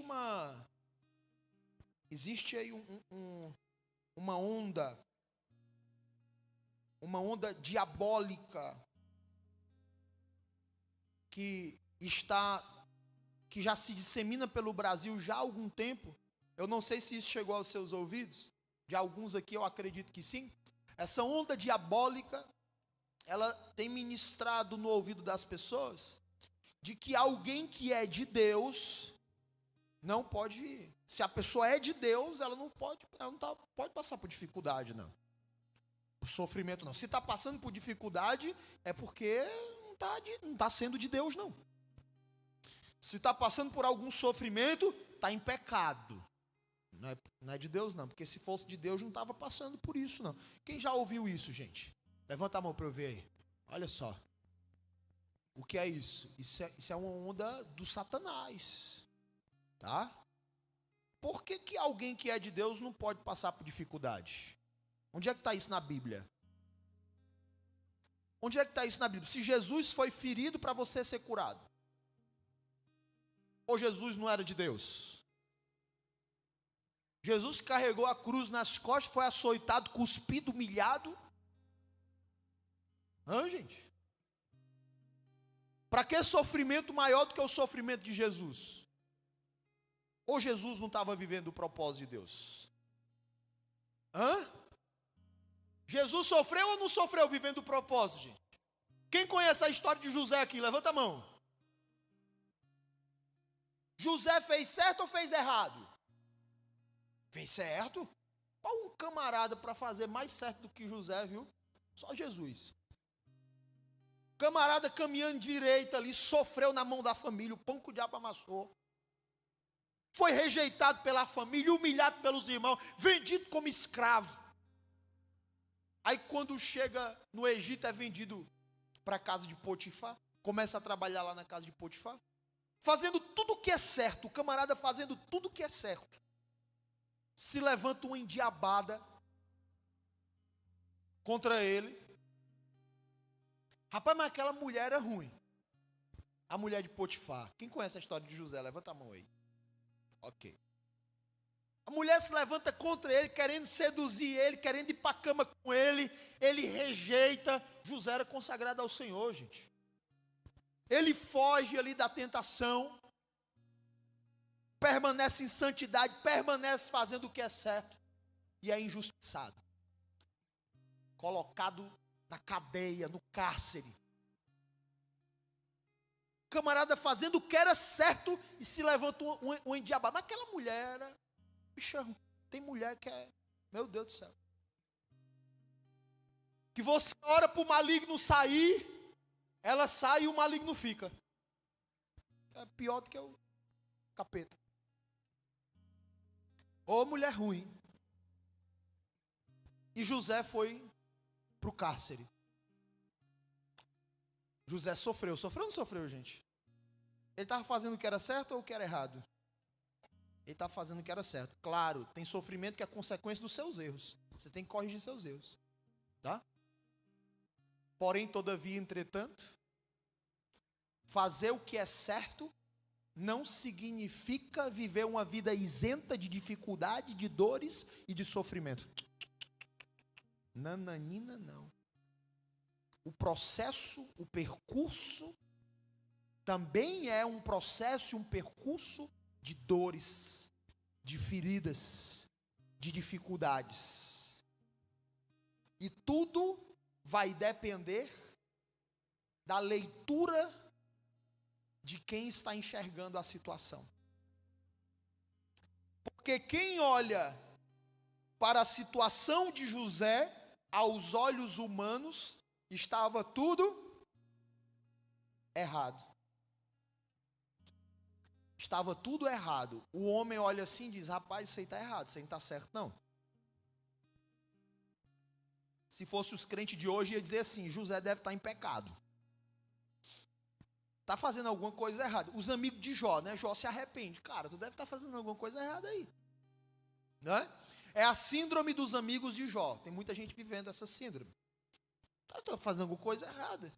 aí uma onda diabólica que já se dissemina pelo Brasil já há algum tempo. Eu não sei se isso chegou aos seus ouvidos. De alguns aqui eu acredito que sim. Essa onda diabólica, ela tem ministrado no ouvido das pessoas de que alguém que é de Deus não pode, se a pessoa é de Deus, ela não pode passar por dificuldade, não. Por sofrimento, não. Se está passando por dificuldade, é porque não está sendo de Deus, não. Se está passando por algum sofrimento, está em pecado. Não é de Deus, não. Porque se fosse de Deus, não estava passando por isso, não. Quem já ouviu isso, gente? Levanta a mão para eu ver aí. Olha só. O que é isso? Isso é uma onda do Satanás. Tá? Por que alguém que é de Deus não pode passar por dificuldade? Onde é que está isso na Bíblia? Onde é que está isso na Bíblia? Se Jesus foi ferido para você ser curado, ou Jesus não era de Deus? Jesus carregou a cruz nas costas, foi açoitado, cuspido, humilhado. Gente? Para que sofrimento maior do que o sofrimento de Jesus? Ou Jesus não estava vivendo o propósito de Deus? Jesus sofreu ou não sofreu vivendo o propósito, gente? Quem conhece a história de José aqui? Levanta a mão. José fez certo ou fez errado? Fez certo. Qual um camarada para fazer mais certo do que José, viu? Só Jesus. Camarada caminhando direito ali, sofreu na mão da família, o pão que o diabo amassou. Foi rejeitado pela família, humilhado pelos irmãos, vendido como escravo. Aí quando chega no Egito é vendido para a casa de Potifar. começa a trabalhar lá na casa de Potifar, fazendo tudo o que é certo, o camarada fazendo tudo o que é certo. Se levanta uma endiabada contra ele. Rapaz, mas aquela mulher era ruim. A mulher de Potifar. Quem conhece a história de José? Levanta a mão aí. Ok. A mulher se levanta contra ele, querendo seduzir ele, querendo ir para a cama com ele. Ele rejeita. José era consagrado ao Senhor, gente. Ele foge ali da tentação. Permanece em santidade, permanece fazendo o que é certo. E é injustiçado. Colocado na cadeia, no cárcere. O camarada fazendo o que era certo e se levanta um endiabado. Mas aquela mulher era... Bicha, tem mulher que é... Meu Deus do céu. Que você ora para o maligno sair, ela sai e o maligno fica. É pior do que o capeta. Ô mulher ruim. E José foi para o cárcere. José sofreu. Sofreu ou não sofreu, gente? Ele estava fazendo o que era certo ou o que era errado? Ele estava fazendo o que era certo. Claro, tem sofrimento que é consequência dos seus erros. Você tem que corrigir seus erros. Tá? Porém, todavia, entretanto, fazer o que é certo não significa viver uma vida isenta de dificuldade, de dores e de sofrimento. Nananina, não. O processo, o percurso, também é um processo e um percurso de dores, de feridas, de dificuldades. E tudo vai depender da leitura de quem está enxergando a situação. Porque quem olha para a situação de José, aos olhos humanos, estava tudo errado. Estava tudo errado. O homem olha assim e diz, rapaz, isso aí está errado, isso aí não está certo não. Se fosse os crentes de hoje, ia dizer assim, José deve estar em pecado. Está fazendo alguma coisa errada. Os amigos de Jó, né? Jó se arrepende. Cara, tu deve estar fazendo alguma coisa errada aí. Né? É a síndrome dos amigos de Jó. Tem muita gente vivendo essa síndrome. Estou fazendo alguma coisa errada.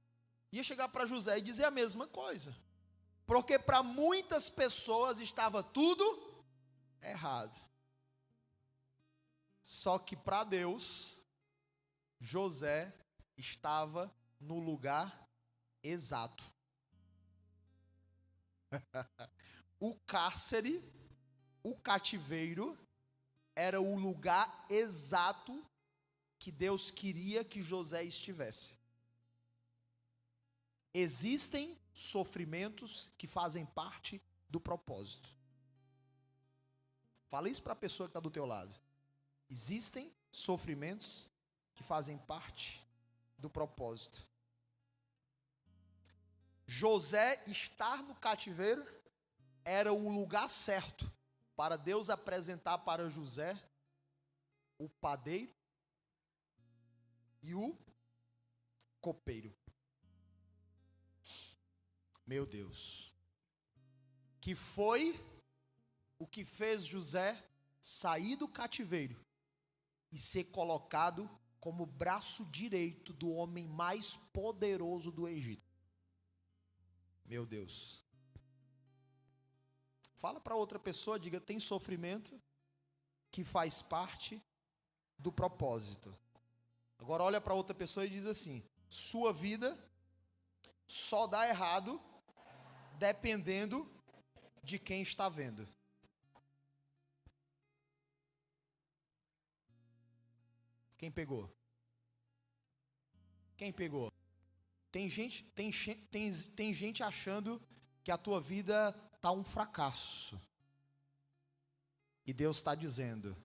Ia chegar para José e dizer a mesma coisa. Porque para muitas pessoas estava tudo errado. Só que para Deus, José estava no lugar exato. O cárcere, o cativeiro, era o lugar exato que Deus queria que José estivesse. Existem sofrimentos que fazem parte do propósito. Fala isso para a pessoa que está do teu lado. Existem sofrimentos que fazem parte do propósito. José estar no cativeiro era o lugar certo para Deus apresentar para José o padeiro e o copeiro. Meu Deus. Que foi o que fez José sair do cativeiro e ser colocado como braço direito do homem mais poderoso do Egito. Meu Deus. Fala para outra pessoa, diga, tem sofrimento que faz parte do propósito. Agora olha para outra pessoa e diz assim, sua vida só dá errado dependendo de quem está vendo. Quem pegou? Quem pegou? Tem gente achando que a tua vida está um fracasso. E Deus está dizendo,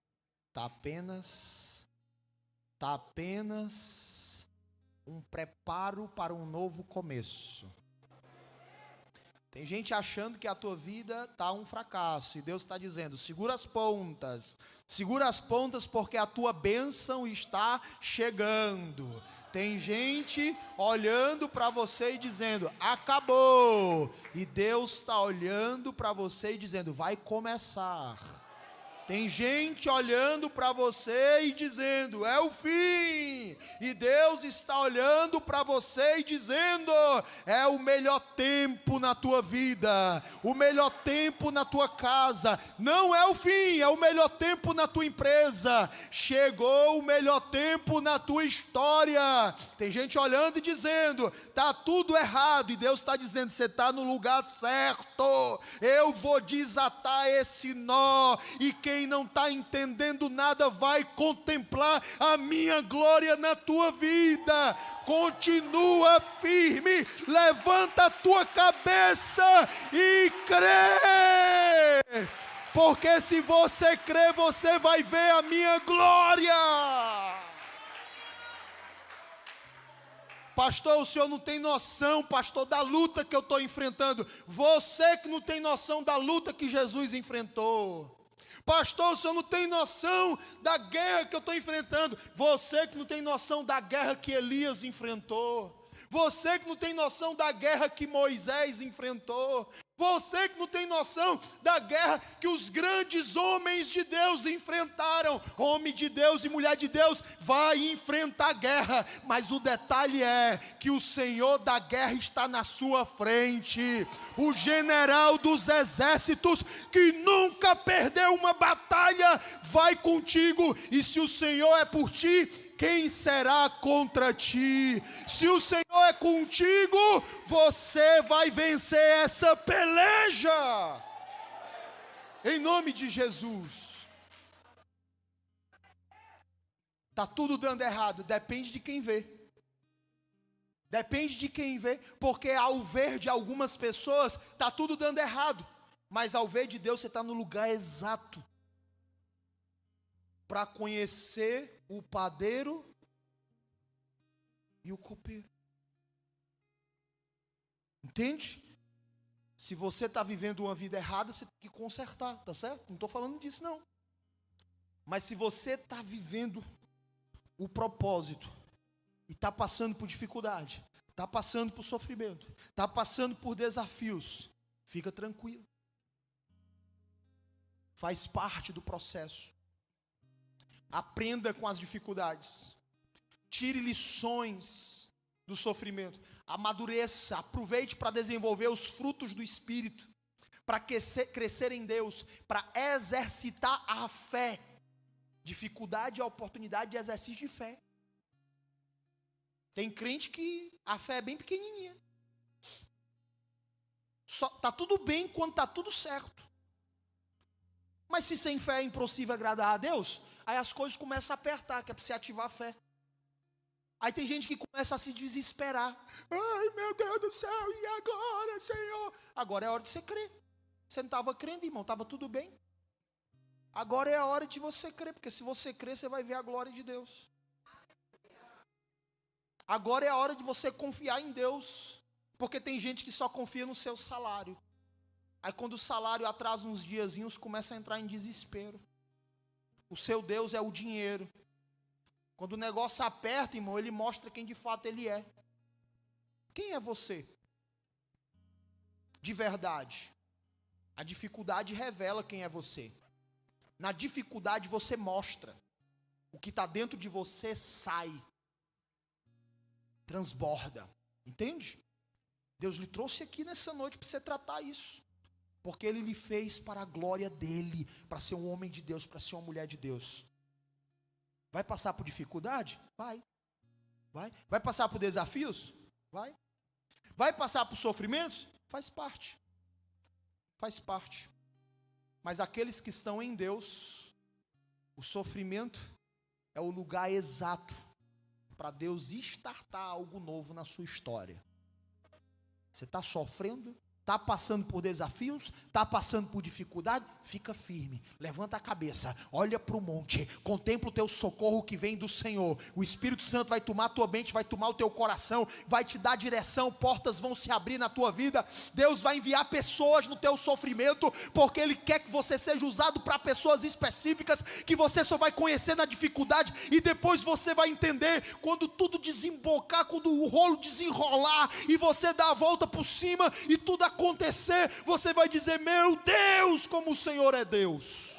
está apenas um preparo para um novo começo. Tem gente achando que a tua vida está um fracasso, e Deus está dizendo, segura as pontas porque a tua bênção está chegando. Tem gente olhando para você e dizendo, acabou, e Deus está olhando para você e dizendo, vai começar. Tem gente olhando para você e dizendo, é o fim. E Deus está olhando para você e dizendo, é o melhor tempo na tua vida, o melhor tempo na tua casa. Não é o fim, é o melhor tempo na tua empresa. Chegou o melhor tempo na tua história. Tem gente olhando e dizendo, está tudo errado. E Deus está dizendo, você está no lugar certo. Eu vou desatar esse nó. E quem não está entendendo nada vai contemplar a minha glória na tua vida. Continua firme, levanta a tua cabeça e crê, porque se você crê, você vai ver a minha glória. Pastor, o senhor não tem noção, pastor, da luta que eu estou enfrentando. Você que não tem noção da luta que Jesus enfrentou. Pastor, o senhor não tem noção da guerra que eu estou enfrentando. Você que não tem noção da guerra que Elias enfrentou. Você que não tem noção da guerra que Moisés enfrentou. Você que não tem noção da guerra que os grandes homens de Deus enfrentaram. Homem de Deus e mulher de Deus vai enfrentar guerra, mas o detalhe é que o Senhor da guerra está na sua frente. O general dos exércitos que nunca perdeu uma batalha vai contigo, e se o Senhor é por ti, quem será contra ti? Se o Senhor é contigo, você vai vencer essa peleja. Em nome de Jesus. Está tudo dando errado, depende de quem vê. Depende de quem vê, porque ao ver de algumas pessoas, está tudo dando errado. Mas ao ver de Deus, você está no lugar exato para conhecer o padeiro e o copeiro. Entende? Se você está vivendo uma vida errada, você tem que consertar, tá certo? Não estou falando disso não. Mas se você está vivendo o propósito e está passando por dificuldade, está passando por sofrimento, está passando por desafios, fica tranquilo. Faz parte do processo. Aprenda com as dificuldades. Tire lições do sofrimento. Amadureça, aproveite para desenvolver os frutos do Espírito, para crescer em Deus, para exercitar a fé. Dificuldade é a oportunidade de exercício de fé. Tem crente que a fé é bem pequenininha. Está tudo bem quando está tudo certo. Mas se sem fé é impossível agradar a Deus, aí as coisas começam a apertar, que é para você ativar a fé. Aí tem gente que começa a se desesperar. Ai, meu Deus do céu, e agora, Senhor? Agora é a hora de você crer. Você não estava crendo, irmão, estava tudo bem. Agora é a hora de você crer, porque se você crer, você vai ver a glória de Deus. Agora é a hora de você confiar em Deus, porque tem gente que só confia no seu salário. Aí quando o salário atrasa uns diazinhos, começa a entrar em desespero. O seu Deus é o dinheiro. Quando o negócio aperta, irmão, ele mostra quem de fato ele é. Quem é você? De verdade. A dificuldade revela quem é você. Na dificuldade você mostra. O que está dentro de você sai. Transborda. Entende? Deus lhe trouxe aqui nessa noite para você tratar isso. Porque Ele lhe fez para a glória dEle, para ser um homem de Deus, para ser uma mulher de Deus. Vai passar por dificuldade? Vai. Vai passar por desafios? Vai. Vai passar por sofrimentos? Faz parte. Faz parte. Mas aqueles que estão em Deus, o sofrimento é o lugar exato para Deus estartar algo novo na sua história. Você está sofrendo? Está passando por desafios, está passando por dificuldade, fica firme, levanta a cabeça, olha para o monte, contempla o teu socorro que vem do Senhor. O Espírito Santo vai tomar a tua mente, vai tomar o teu coração, vai te dar direção, portas vão se abrir na tua vida. Deus vai enviar pessoas no teu sofrimento, porque Ele quer que você seja usado para pessoas específicas, que você só vai conhecer na dificuldade, e depois você vai entender, quando tudo desembocar, quando o rolo desenrolar, e você dar a volta por cima, e tudo acontecer, você vai dizer: meu Deus, como o Senhor é Deus.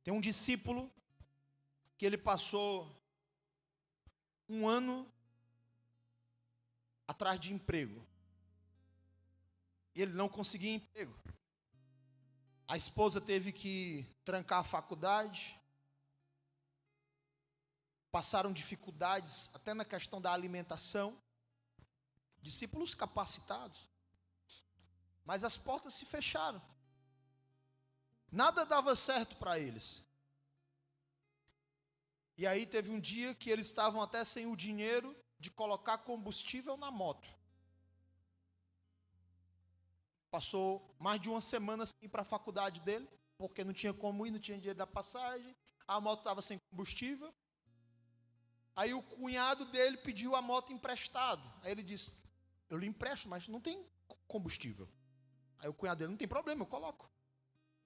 Tem um discípulo que ele passou um ano atrás de emprego, e ele não conseguia emprego. A esposa teve que trancar a faculdade, passaram dificuldades até na questão da alimentação, discípulos capacitados, mas as portas se fecharam, nada dava certo para eles. E aí teve um dia que eles estavam até sem o dinheiro de colocar combustível na moto. Passou mais de uma semana sem ir para a faculdade dele, porque não tinha como ir, não tinha dinheiro da passagem, a moto estava sem combustível. Aí o cunhado dele pediu a moto emprestado. Aí ele disse: eu lhe empresto, mas não tem combustível. Aí o cunhado dele: não tem problema, eu coloco.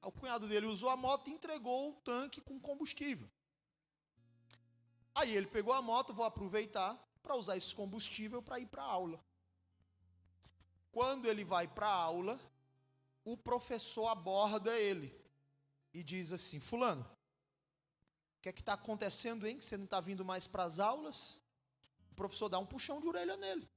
Aí o cunhado dele usou a moto e entregou o tanque com combustível. Aí ele pegou a moto: vou aproveitar para usar esse combustível para ir para a aula. Quando ele vai para a aula, o professor aborda ele e diz assim: fulano, o que é que está acontecendo, hein? Que você não está vindo mais para as aulas? O professor dá um puxão de orelha nele.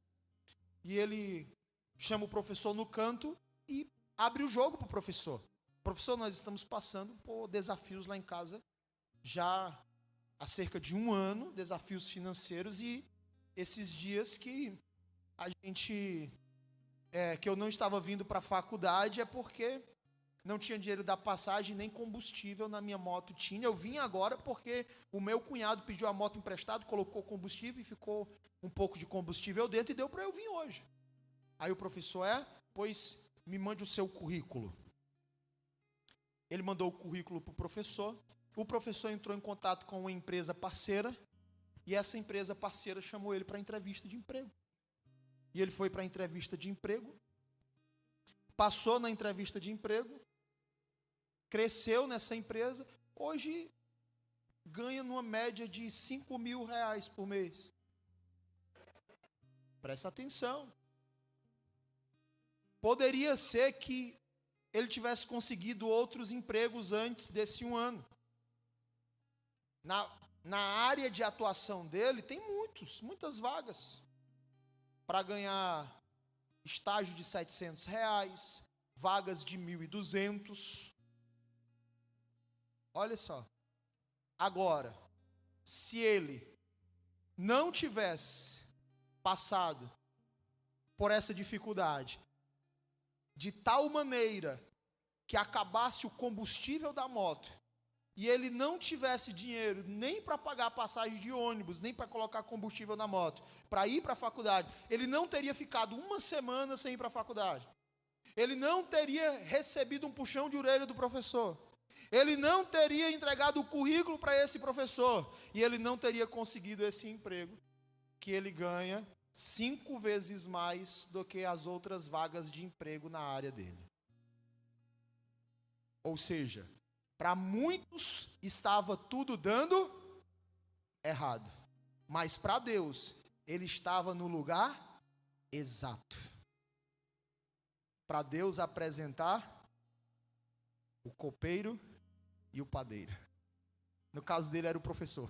E ele chama o professor no canto e abre o jogo para o professor. Professor, nós estamos passando por desafios lá em casa já há cerca de um ano, desafios financeiros, e esses dias que a gente... que eu não estava vindo para a faculdade é porque não tinha dinheiro da passagem, nem combustível na minha moto tinha. Eu vim agora porque o meu cunhado pediu a moto emprestada, colocou combustível e ficou um pouco de combustível dentro e deu para eu vir hoje. Aí o professor: pois me mande o seu currículo. Ele mandou o currículo para o professor entrou em contato com uma empresa parceira, e essa empresa parceira chamou ele para a entrevista de emprego. E ele foi para a entrevista de emprego, passou na entrevista de emprego, cresceu nessa empresa, hoje ganha numa média de R$5.000 por mês. Presta atenção. Poderia ser que ele tivesse conseguido outros empregos antes desse um ano. Na área de atuação dele, tem muitas vagas para ganhar estágio de R$700, vagas de 1.200. Olha só. Agora, se ele não tivesse passado por essa dificuldade, de tal maneira que acabasse o combustível da moto, e ele não tivesse dinheiro nem para pagar a passagem de ônibus, nem para colocar combustível na moto, para ir para a faculdade, ele não teria ficado uma semana sem ir para a faculdade. Ele não teria recebido um puxão de orelha do professor. Ele não teria entregado o currículo para esse professor. E ele não teria conseguido esse emprego, que ele ganha 5 vezes mais do que as outras vagas de emprego na área dele. Ou seja, para muitos estava tudo dando errado, mas para Deus ele estava no lugar exato. Para Deus apresentar o copeiro e o padeiro. No caso dele era o professor.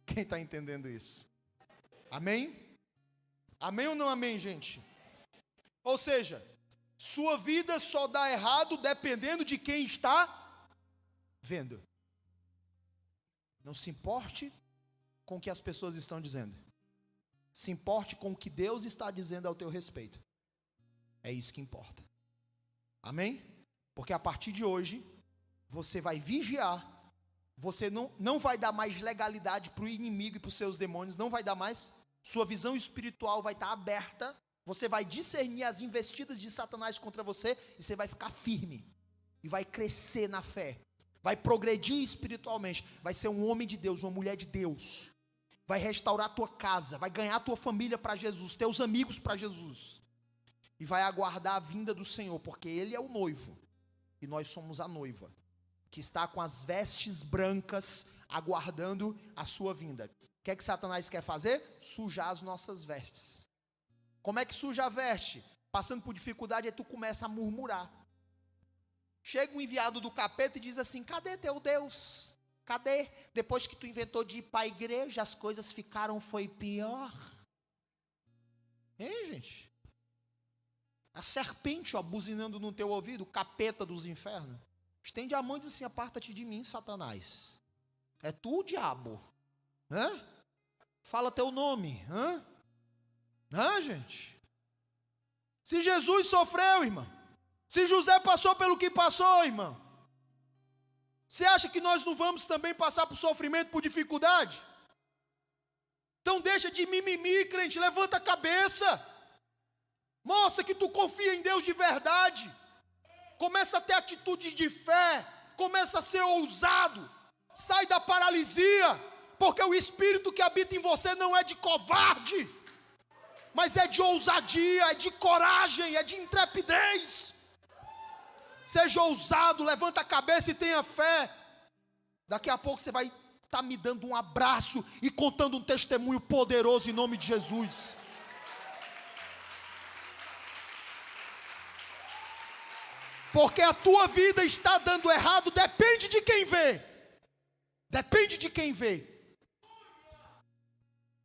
Quem está entendendo isso? Amém? Amém ou não amém, gente? Ou seja, sua vida só dá errado dependendo de quem está vendo. Não se importe com o que as pessoas estão dizendo. Se importe com o que Deus está dizendo ao teu respeito. É isso que importa. Amém? Porque a partir de hoje, você vai vigiar, você não vai dar mais legalidade para o inimigo e para os seus demônios, não vai dar mais, sua visão espiritual vai estar aberta, você vai discernir as investidas de Satanás contra você, e você vai ficar firme, e vai crescer na fé, vai progredir espiritualmente, vai ser um homem de Deus, uma mulher de Deus, vai restaurar a tua casa, vai ganhar a tua família para Jesus, teus amigos para Jesus, e vai aguardar a vinda do Senhor, porque Ele é o noivo, e nós somos a noiva, que está com as vestes brancas, aguardando a sua vinda. O que é que Satanás quer fazer? Sujar as nossas vestes. Como é que suja a veste? Passando por dificuldade, aí tu começa a murmurar. Chega um enviado do capeta e diz assim: cadê teu Deus? Cadê? Depois que tu inventou de ir para a igreja, as coisas foi pior. Hein, gente? A serpente, ó, buzinando no teu ouvido, o capeta dos infernos. Estende a mão e diz assim: aparta-te de mim, Satanás. É tu o diabo. Hã? Fala teu nome. Hã, gente? Se Jesus sofreu, irmão, se José passou pelo que passou, irmão, você acha que nós não vamos também passar por sofrimento, por dificuldade? Então deixa de mimimi, crente, levanta a cabeça. Mostra que tu confia em Deus de verdade. Começa a ter atitude de fé, começa a ser ousado, sai da paralisia, porque o espírito que habita em você não é de covarde, mas é de ousadia, é de coragem, é de intrepidez. Seja ousado, levanta a cabeça e tenha fé. Daqui a pouco você vai estar me dando um abraço e contando um testemunho poderoso em nome de Jesus. Porque a tua vida está dando errado, depende de quem vê. Depende de quem vê.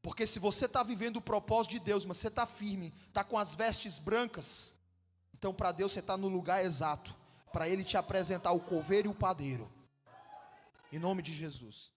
Porque se você está vivendo o propósito de Deus, mas você está firme, está com as vestes brancas, então para Deus você está no lugar exato, para Ele te apresentar o coveiro e o padeiro. Em nome de Jesus.